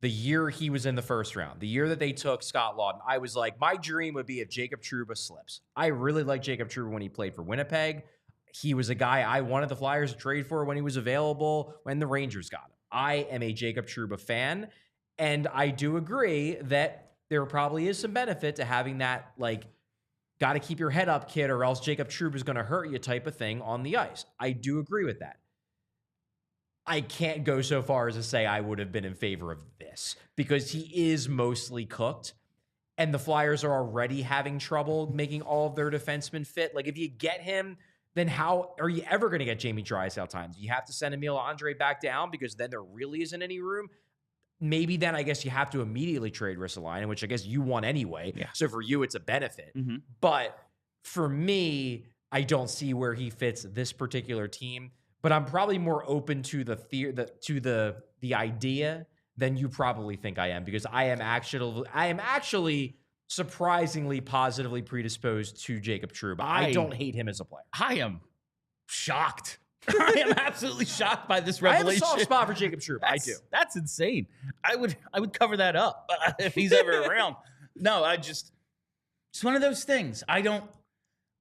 the year he was in the first round. The year that they took Scott Lawton, I was like, my dream would be if Jacob Trouba slips. I really liked Jacob Trouba when he played for Winnipeg. He was a guy I wanted the Flyers to trade for when he was available, when the Rangers got him. I am a Jacob Trouba fan. And I do agree that there probably is some benefit to having that, like, got to keep your head up, kid, or else Jacob Trouba is going to hurt you type of thing on the ice. I do agree with that. I can't go so far as to say I would have been in favor of this because he is mostly cooked and the Flyers are already having trouble making all of their defensemen fit. Like, if you get him, then how are you ever going to get Jamie Drysdale times? You have to send Emil Andre back down because then there really isn't any room. Maybe then I guess you have to immediately trade Ristolainen, which I guess you want anyway. Yeah. So for you, it's a benefit. Mm-hmm. But for me, I don't see where he fits this particular team. But I'm probably more open to the idea than you probably think I am, because I am actually surprisingly positively predisposed to Jacob Trouba. I don't hate him as a player. I am shocked I am absolutely shocked by this revelation. I have a soft spot for Jacob Trouba. I do. That's insane. I would cover that up if he's ever around. No, it's one of those things. I don't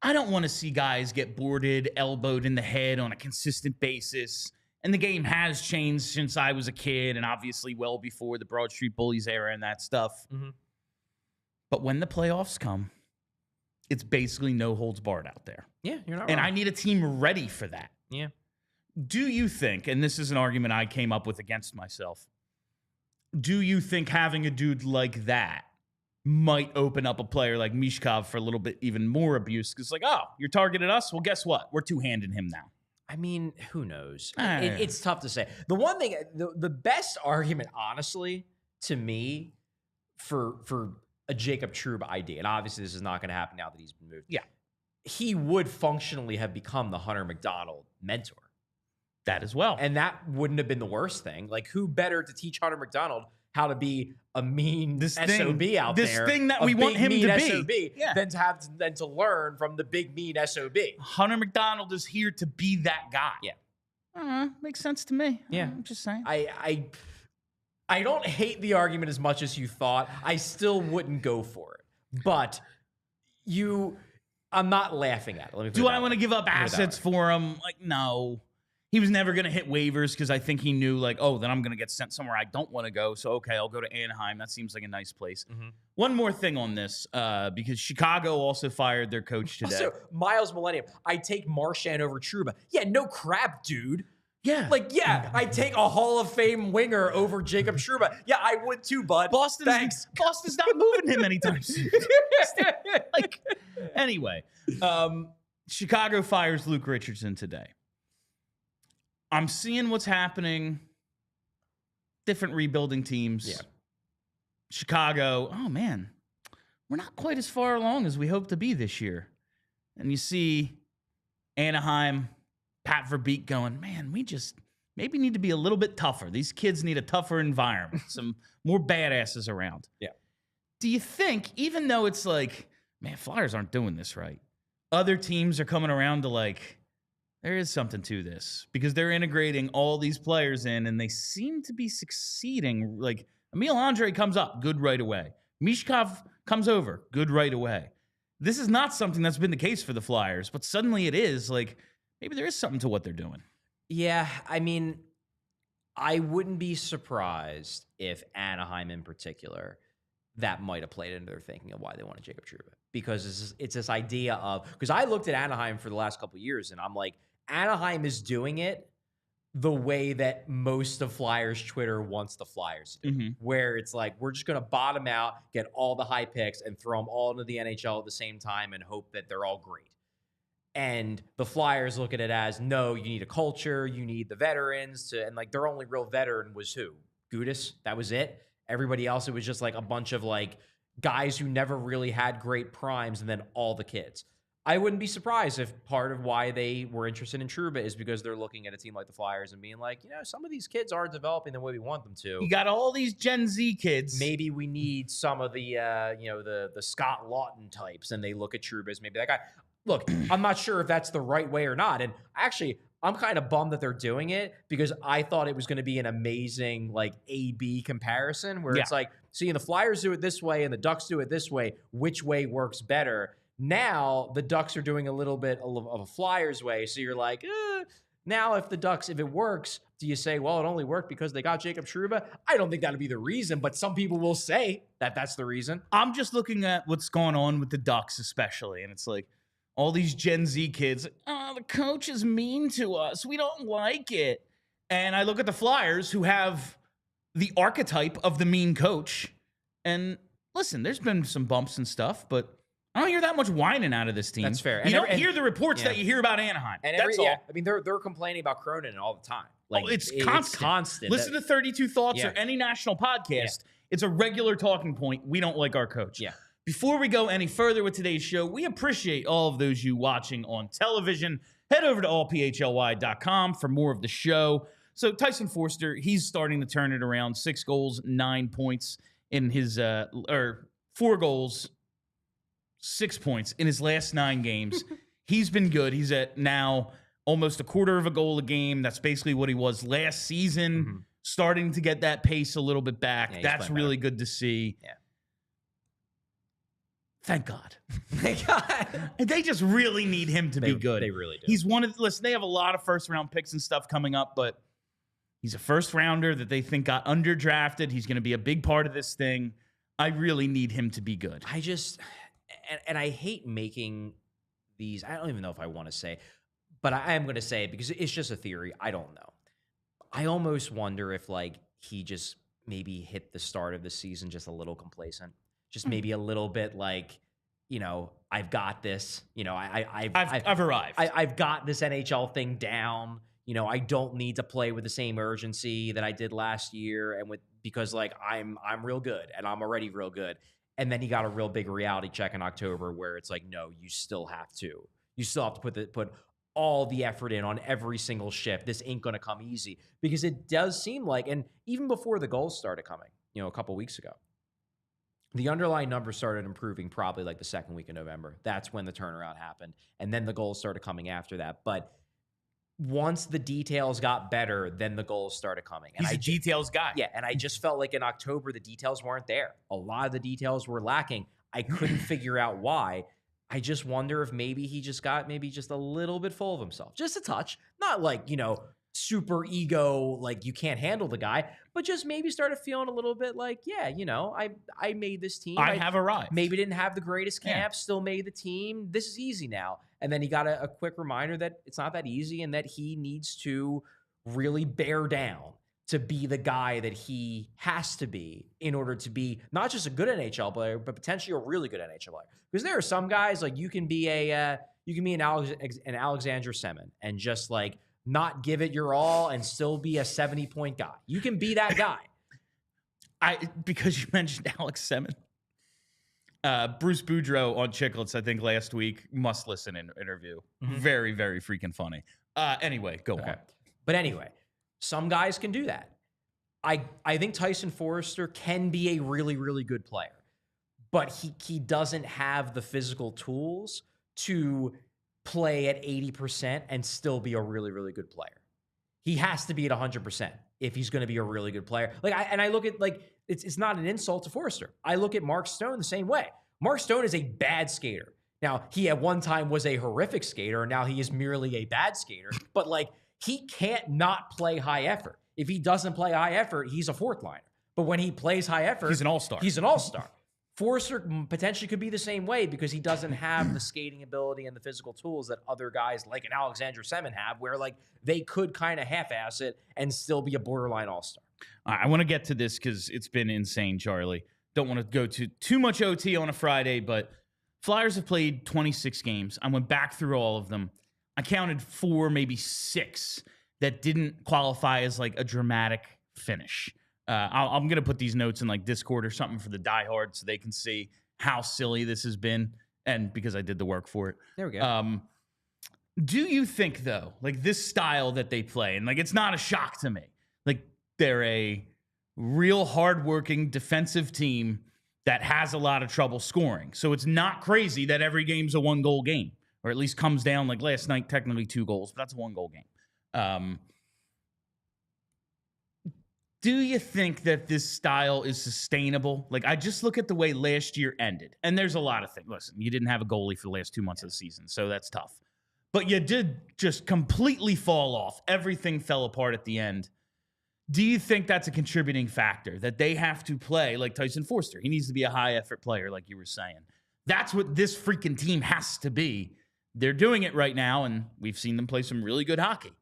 want to see guys get boarded, elbowed in the head on a consistent basis. And the game has changed since I was a kid and obviously well before the Broad Street Bullies era and that stuff. Mm-hmm. But when the playoffs come, it's basically no holds barred out there. Yeah, you're not wrong. And I need need a team ready for that. Yeah. Do you think, and this is an argument I came up with against myself, do you think having a dude like that might open up a player like Michkov for a little bit even more abuse? Because like, oh, you're targeting us? Well, guess what? We're two-handing him now. I mean, who knows? It's tough to say. The one thing, the best argument, honestly, to me, for a Jacob Trouba idea, and obviously this is not going to happen now that he's been moved. Yeah. He would functionally have become the Hunter McDonald mentor. That as well. And that wouldn't have been the worst thing. Like, who better to teach Hunter McDonald how to be a mean SOB out there? This thing that we want him to be. SOB, than to learn from the big, mean SOB. Hunter McDonald is here to be that guy. Yeah. Makes sense to me. Yeah. I'm just saying. I don't hate the argument as much as you thought. I still wouldn't go for it. But I'm not laughing at it. Do I want to give up assets for him? Like, no. He was never going to hit waivers because I think he knew, like, oh, then I'm going to get sent somewhere I don't want to go. So, okay, I'll go to Anaheim. That seems like a nice place. Mm-hmm. One more thing on this, because Chicago also fired their coach today. Also, Miles Millennium, I take Marchand over Trouba. Yeah, no crap, dude. Yeah. Like, yeah, I take a Hall of Fame winger over Jacob Trouba. Yeah, I would too, bud. Boston's not moving him anytime soon. Like, anyway, Chicago fires Luke Richardson today. I'm seeing what's happening. Different rebuilding teams. Yeah. Chicago, oh man, we're not quite as far along as we hope to be this year. And you see Anaheim, Pat Verbeek going, man, we just maybe need to be a little bit tougher. These kids need a tougher environment, some more badasses around. Yeah. Do you think, even though it's like, man, Flyers aren't doing this right, other teams are coming around to like, there is something to this because they're integrating all these players in and they seem to be succeeding. Like Emil Andre comes up, good right away. Michkov comes over, good right away. This is not something that's been the case for the Flyers, but suddenly it is. Like maybe there is something to what they're doing. Yeah, I mean, I wouldn't be surprised if Anaheim in particular, that might have played into their thinking of why they wanted Jacob Trouba. Because it's this idea of, because I looked at Anaheim for the last couple of years and I'm like, Anaheim is doing it the way that most of Flyers Twitter wants the Flyers to do, where it's like, we're just going to bottom out, get all the high picks and throw them all into the NHL at the same time and hope that they're all great. And the Flyers look at it as, no, you need a culture, you need the veterans and like their only real veteran was who? Gudas, that was it. Everybody else, it was just like a bunch of like guys who never really had great primes and then all the kids. I wouldn't be surprised if part of why they were interested in Trouba is because they're looking at a team like the Flyers and being like, some of these kids aren't developing the way we want them to. You got all these Gen Z kids. Maybe we need some of the, the Scott Lawton types, and they look at Trouba as maybe that guy. Look, I'm not sure if that's the right way or not. And actually, I'm kind of bummed that they're doing it because I thought it was going to be an amazing like A-B comparison where it's like, seeing the Flyers do it this way and the Ducks do it this way, which way works better? Now the Ducks are doing a little bit of a Flyers way. So you're like, now if it works, do you say, well, it only worked because they got Jacob Trouba? I don't think that'd be the reason, but some people will say that that's the reason. I'm just looking at what's going on with the Ducks especially. And it's like all these Gen Z kids, the coach is mean to us. We don't like it. And I look at the Flyers who have the archetype of the mean coach. And listen, there's been some bumps and stuff, but I don't hear that much whining out of this team. That's fair. You don't hear the reports that you hear about Anaheim. And that's all. I mean, they're complaining about Cronin all the time. Like it's constant. Listen to 32 Thoughts or any national podcast. Yeah. It's a regular talking point. We don't like our coach. Yeah. Before we go any further with today's show, we appreciate all of those you watching on television. Head over to allphly.com for more of the show. So Tyson Foerster, he's starting to turn it around. 6 goals, 9 points in his 4 goals, 6 points in his last 9 games. He's been good. He's at now almost a quarter of a goal a game. That's basically what he was last season, starting to get that pace a little bit back. Yeah, that's really good to see. Yeah. Thank God. Thank God. And they just really need him to be good. They really do. He's listen, they have a lot of first-round picks and stuff coming up, but he's a first-rounder that they think got underdrafted. He's going to be a big part of this thing. I really need him to be good. I just, and I hate making these, I don't even know if I want to say, but I am going to say it because it's just a theory. I don't know. I almost wonder if like he just maybe hit the start of the season just a little complacent, just maybe a little bit like, you know, I've got this, you know, I've arrived. I've got this NHL thing down. You know, I don't need to play with the same urgency that I did last year, and because like I'm real good and I'm already real good. And then he got a real big reality check in October where it's like, no, you still have to put all the effort in on every single shift. This ain't going to come easy, because it does seem like, and even before the goals started coming, you know, a couple weeks ago, the underlying numbers started improving probably like the second week of November. That's when the turnaround happened. And then the goals started coming after that. But once the details got better, then the goals started coming. And He's a details guy. Yeah, and I just felt like in October, the details weren't there. A lot of the details were lacking. I couldn't figure out why. I just wonder if maybe he just got just a little bit full of himself. Just a touch. Not like, you know, super ego, like you can't handle the guy, but just maybe started feeling a little bit like, yeah, you know, I made this team. I have arrived. Maybe didn't have the greatest camp, still made the team. This is easy now. And then he got a quick reminder that it's not that easy and that he needs to really bear down to be the guy that he has to be in order to be not just a good NHL player, but potentially a really good NHL player. Because there are some guys, like you can be an Alexander Semin and just like not give it your all and still be a 70-point guy. You can be that guy. Because you mentioned Alex Semin. Bruce Boudreau on Chicklets, I think last week, must listen in interview. Very, very freaking funny. Anyway, go on. But anyway, some guys can do that. I think Tyson Foerster can be a really, really good player, but he doesn't have the physical tools to play at 80% and still be a really, really good player. He has to be at 100% if he's going to be a really good player. I look at like it's not an insult to Foerster. I look at Mark Stone the same way. Mark Stone is a bad skater. Now, he at one time was a horrific skater, and now he is merely a bad skater. But like he can't not play high effort. If he doesn't play high effort, he's a fourth liner. But when he plays high effort, he's an all-star. He's an all-star. Foerster potentially could be the same way because he doesn't have the skating ability and the physical tools that other guys like an Alexander Semin have, where like they could kind of half-ass it and still be a borderline all-star. I want to get to this because it's been insane, Charlie. Don't want to go to too much OT on a Friday, but Flyers have played 26 games. I went back through all of them. I counted 4, maybe 6 that didn't qualify as like a dramatic finish. I'm going to put these notes in like Discord or something for the diehards so they can see how silly this has been, and because I did the work for it. There we go. Do you think, though, like this style that they play, and like it's not a shock to me, like they're a real hardworking defensive team that has a lot of trouble scoring. So it's not crazy that every game's a 1-goal game, or at least comes down like last night, technically 2 goals, but that's a 1-goal game. Do you think that this style is sustainable? Like, I just look at the way last year ended, and there's a lot of things. Listen, you didn't have a goalie for the last 2 months of the season, so that's tough. But you did just completely fall off. Everything fell apart at the end. Do you think that's a contributing factor, that they have to play like Tyson Foerster? He needs to be a high-effort player, like you were saying. That's what this freaking team has to be. They're doing it right now, and we've seen them play some really good hockey.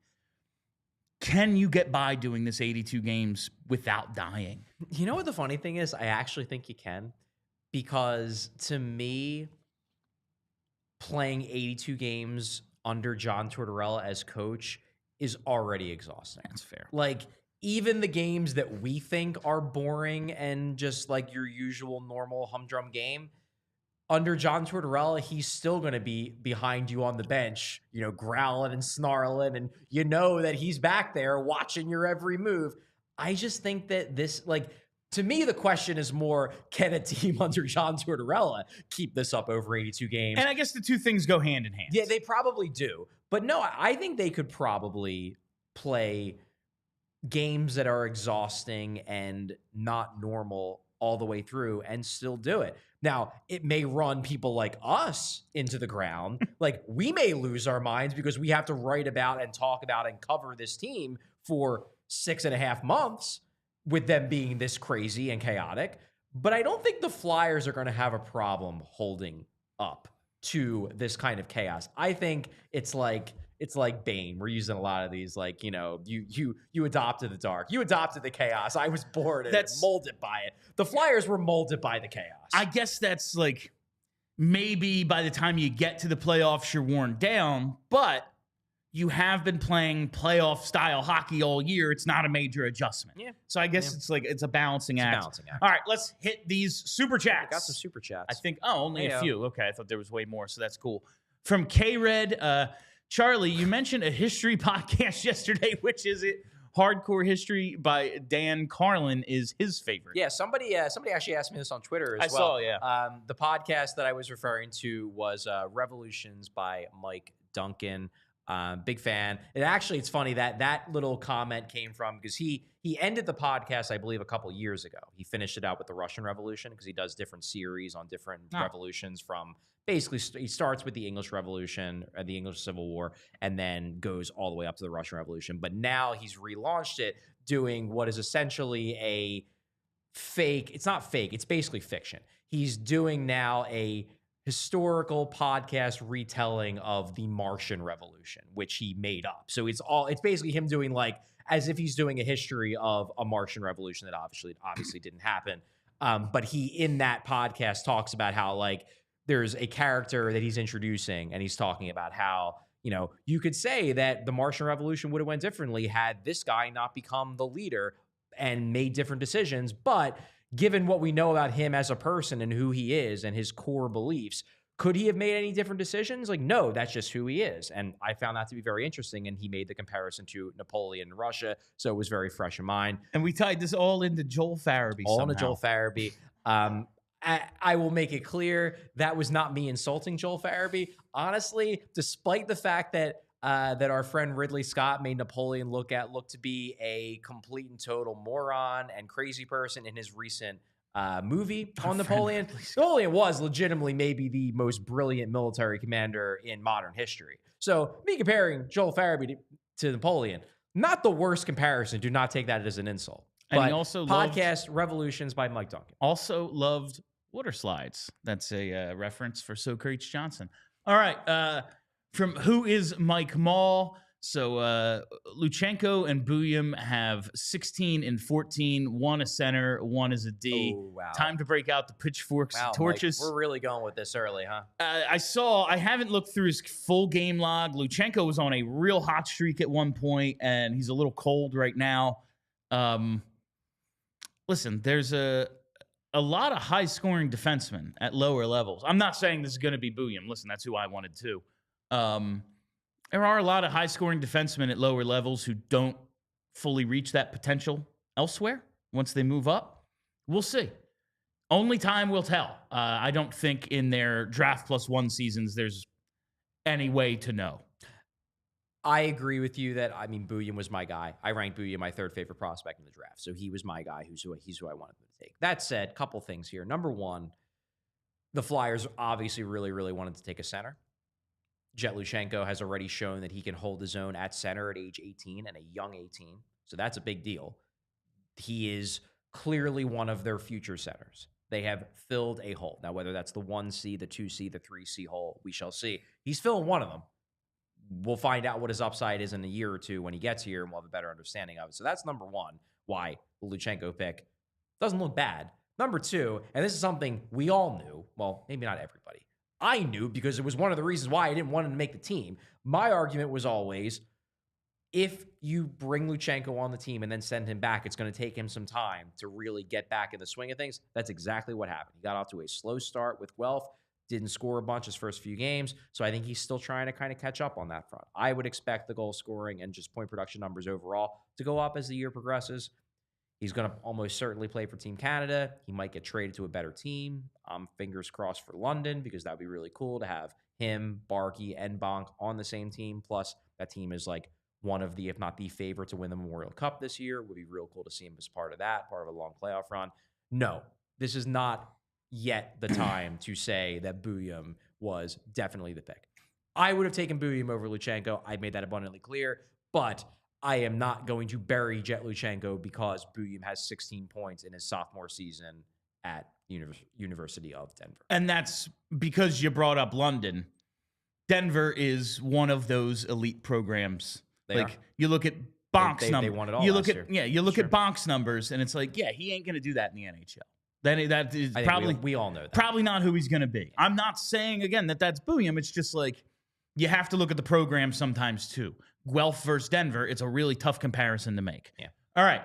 Can you get by doing this 82 games without dying? You know what the funny thing is? I actually think you can, because to me, playing 82 games under John Tortorella as coach is already exhausting. That's fair. Like, even the games that we think are boring and just like your usual normal humdrum game, under John Tortorella, he's still going to be behind you on the bench, you know, growling and snarling, and you know that he's back there watching your every move. I just think that this, like, To me, the question is more, can a team under John Tortorella keep this up over 82 games? And I guess the two things go hand in hand. Yeah, they probably do. But no, I think they could probably play games that are exhausting and not normal all the way through and still do it. Now, it may run people like us into the ground. Like, we may lose our minds because we have to write about and talk about and cover this team for 6.5 months with them being this crazy and chaotic. But I don't think the Flyers are going to have a problem holding up to this kind of chaos. I think it's like Bane. We're using a lot of these, like, you adopted the dark. You adopted the chaos. I was born and molded by it. The Flyers were molded by the chaos. I guess that's like, maybe by the time you get to the playoffs, you're worn down, but you have been playing playoff style hockey all year. It's not a major adjustment. Yeah. So I guess it's a balancing act. All right, let's hit these super chats. I got some super chats. I think, only a few. Okay, I thought there was way more, so that's cool. From K-Red, Charlie, you mentioned a history podcast yesterday. Which is it? Hardcore History by Dan Carlin is his favorite. Yeah, somebody actually asked me this on Twitter as well. I saw, yeah. The podcast that I was referring to was Revolutions by Mike Duncan. Big fan. And actually, it's funny that little comment came from because he ended the podcast, I believe, a couple years ago. He finished it out with the Russian Revolution because he does different series on different revolutions from basically he starts with the English Revolution, the English Civil War, and then goes all the way up to the Russian Revolution. But now he's relaunched it doing what is essentially a fake. It's not fake. It's basically fiction. He's doing now a historical podcast retelling of the Martian Revolution, which he made up. So it's basically him doing like as if he's doing a history of a Martian Revolution that obviously didn't happen. But he in that podcast talks about how like there's a character that he's introducing and he's talking about how, you could say that the Martian Revolution would have went differently had this guy not become the leader and made different decisions. But given what we know about him as a person and who he is and his core beliefs, could he have made any different decisions? Like, no, that's just who he is. And I found that to be very interesting. And he made the comparison to Napoleon in Russia. So it was very fresh in mind. And we tied this all into Joel Farabee All somehow. into Joel Farabee. I will make it clear that was not me insulting Joel Farabee. Honestly, despite the fact that our friend Ridley Scott made Napoleon look to be a complete and total moron and crazy person in his recent movie on Napoleon. Napoleon was legitimately maybe the most brilliant military commander in modern history. So me comparing Joel Farabee to Napoleon, not the worst comparison. Do not take that as an insult. And but he also podcast Revolutions by Mike Duncan. Also loved water slides. That's a reference for Socrates Johnson. All right. From Who is Mike Mall? So Luchenko and Buyum have 16 and 14. One a center, one is a D. Oh, wow. Time to break out the pitchforks and torches. Mike, we're really going with this early, huh? I haven't looked through his full game log. Luchenko was on a real hot streak at one point, and he's a little cold right now. Listen, there's a lot of high-scoring defensemen at lower levels. I'm not saying this is going to be Buyum. Listen, that's who I wanted too. There are a lot of high-scoring defensemen at lower levels who don't fully reach that potential elsewhere once they move up. We'll see. Only time will tell. I don't think in their draft plus one seasons there's any way to know. I agree with you that, Buyum was my guy. I ranked Buyum my third favorite prospect in the draft. So he was my guy. He's who I wanted to take. That said, couple things here. Number one, the Flyers obviously really, really wanted to take a center. Jet Luchenko has already shown that he can hold his own at center at age 18 and a young 18. So that's a big deal. He is clearly one of their future centers. They have filled a hole. Now, whether that's the 1C, the 2C, the 3C hole, we shall see. He's filling one of them. We'll find out what his upside is in a year or two when he gets here, and we'll have a better understanding of it. So that's number one, why the Luchenko pick doesn't look bad. Number two, and this is something we all knew, well, maybe not everybody. I knew because it was one of the reasons why I didn't want him to make the team. My argument was always, if you bring Luchenko on the team and then send him back, it's going to take him some time to really get back in the swing of things. That's exactly what happened. He got off to a slow start with Guelph. Didn't score a bunch his first few games, so I think he's still trying to kind of catch up on that front. I would expect the goal scoring and just point production numbers overall to go up as the year progresses. He's going to almost certainly play for Team Canada. He might get traded to a better team. Fingers crossed for London, because that would be really cool to have him, Barkey, and Bonk on the same team. Plus, that team is like one of the, if not the favorite to win the Memorial Cup this year. It would be real cool to see him as part of that, part of a long playoff run. No, this is not yet the time to say that Buyum was definitely the pick. I would have taken Buyum over Luchenko. I made that abundantly clear, but I am not going to bury Jet Luchenko because Buyum has 16 points in his sophomore season at University of Denver. And that's because you brought up London. Denver is one of those elite programs. You look at Bonk's numbers. They won it all you last look year. at you look at Bonk's numbers, and it's like, yeah, he ain't going to do that in the NHL. That is probably we all know that. Probably not who he's going to be. I'm not saying again that that's Buyum. It's just like you have to look at the program sometimes too. Guelph versus Denver, it's a really tough comparison to make. Yeah. All right.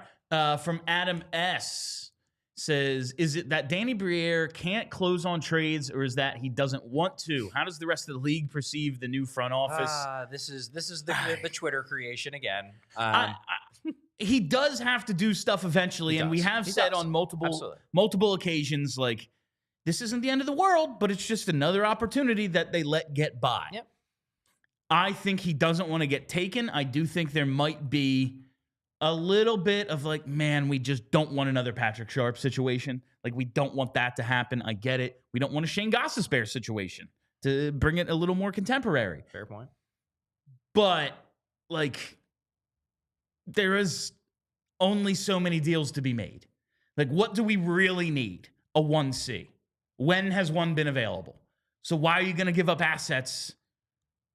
From Adam S. says, is it that Danny Briere can't close on trades, or is that he doesn't want to? How does the rest of the league perceive the new front office? This is the Twitter creation again. He does have to do stuff eventually, and we have said on multiple occasions, like, this isn't the end of the world, but it's just another opportunity that they let get by. Yep. I think he doesn't want to get taken. I do think there might be a little bit of like, man, we just don't want another Patrick Sharp situation. Like, we don't want that to happen. I get it. We don't want a Shane Gostisbehere situation, to bring it a little more contemporary. Fair point. But, like, there is only so many deals to be made. Like, what do we really need? A 1C. When has one been available? So why are you going to give up assets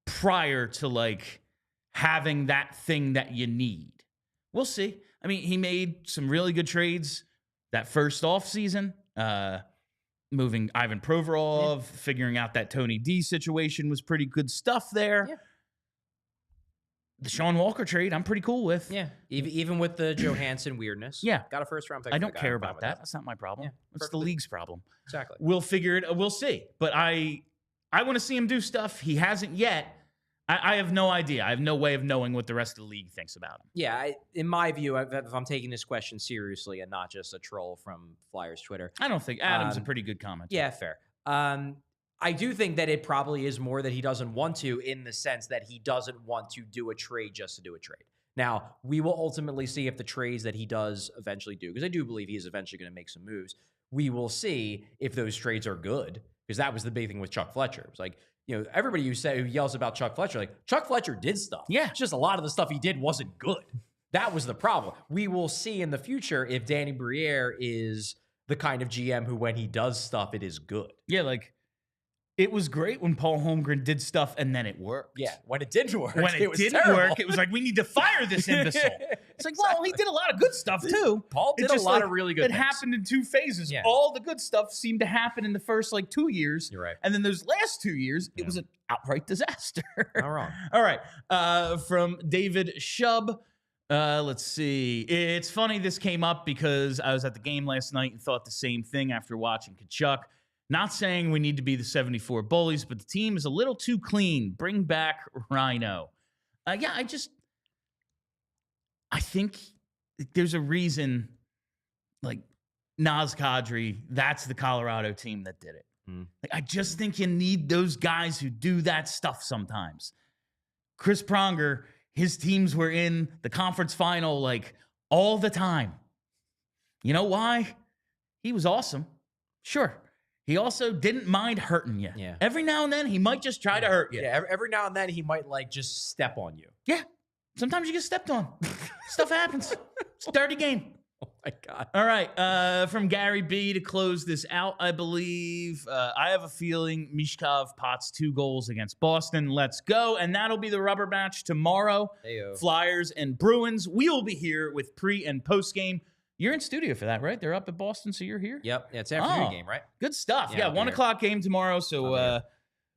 prior to, like, having that thing that you need? We'll see. I mean, he made some really good trades that first offseason, moving Ivan Provorov, figuring out that Tony D situation was pretty good stuff there. Yeah. The Sean Walker trade, I'm pretty cool with. Yeah, even with the Johansson weirdness. Yeah. Got a first-round pick. I don't care about that. That's not my problem. Yeah, it's the league's problem. Exactly. We'll figure it. We'll see. But I want to see him do stuff. He hasn't yet. I have no idea. I have no way of knowing what the rest of the league thinks about him. Yeah, in my view, if I'm taking this question seriously and not just a troll from Flyers Twitter. I don't think Adam's a pretty good comment. Yeah, fair. I do think that it probably is more that he doesn't want to, in the sense that he doesn't want to do a trade just to do a trade. Now, we will ultimately see if the trades that he does eventually do, because I do believe he is eventually going to make some moves. We will see if those trades are good, because that was the big thing with Chuck Fletcher. It was like, you know, everybody who yells about Chuck Fletcher, like, Chuck Fletcher did stuff. Yeah. It's just a lot of the stuff he did wasn't good. That was the problem. We will see in the future if Danny Briere is the kind of GM who, when he does stuff, it is good. Yeah, like, it was great when Paul Holmgren did stuff and then it worked. Yeah, when it didn't work. When it didn't work, it was like, we need to fire this imbecile. It's like, well, he did a lot of good stuff too. Paul did a lot of really good things. It happened in two phases. Yeah. All the good stuff seemed to happen in the first, like, 2 years. You're right. And then those last 2 years, it was an outright disaster. Not wrong. All right. From David Shub. Let's see. It's funny this came up because I was at the game last night and thought the same thing after watching Tkachuk. Not saying we need to be the 74 bullies, but the team is a little too clean. Bring back Rhino. I think there's a reason, like, Naz Kadri, that's the Colorado team that did it. Like, I just think you need those guys who do that stuff sometimes. Chris Pronger, his teams were in the conference final, like, all the time. You know why? He was awesome. Sure. He also didn't mind hurting you. Yeah. Every now and then, he might just try to hurt you. Yeah, every now and then, he might, like, just step on you. Yeah. Sometimes you get stepped on. Stuff happens. It's a dirty game. Oh, my God. All right. From Gary B to close this out, I believe. I have a feeling Michkov pots 2 goals against Boston. Let's go. And that'll be the rubber match tomorrow. Heyo. Flyers and Bruins. We will be here with pre- and post-game. You're in studio for that, right? They're up at Boston, so you're here? Yep. Yeah, it's afternoon game, right? Good stuff. Yeah, I'll be 1 here. o'clock game tomorrow. So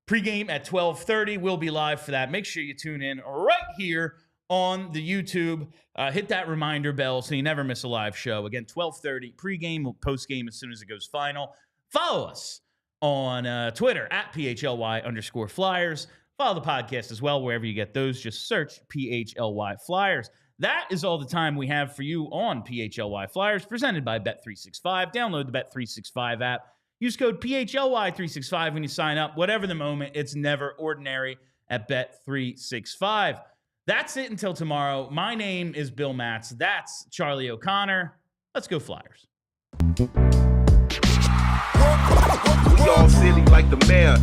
pregame at 12:30. We'll be live for that. Make sure you tune in right here on the YouTube. Hit that reminder bell so you never miss a live show. Again, 12:30 pregame, postgame as soon as it goes final. Follow us on Twitter at PHLY_Flyers. Follow the podcast as well, wherever you get those. Just search PHLY Flyers. That is all the time we have for you on PHLY Flyers, presented by Bet365. Download the Bet365 app. Use code PHLY365 when you sign up. Whatever the moment, it's never ordinary at Bet365. That's it until tomorrow. My name is Bill Matz. That's Charlie O'Connor. Let's go Flyers. We all silly like the mayor.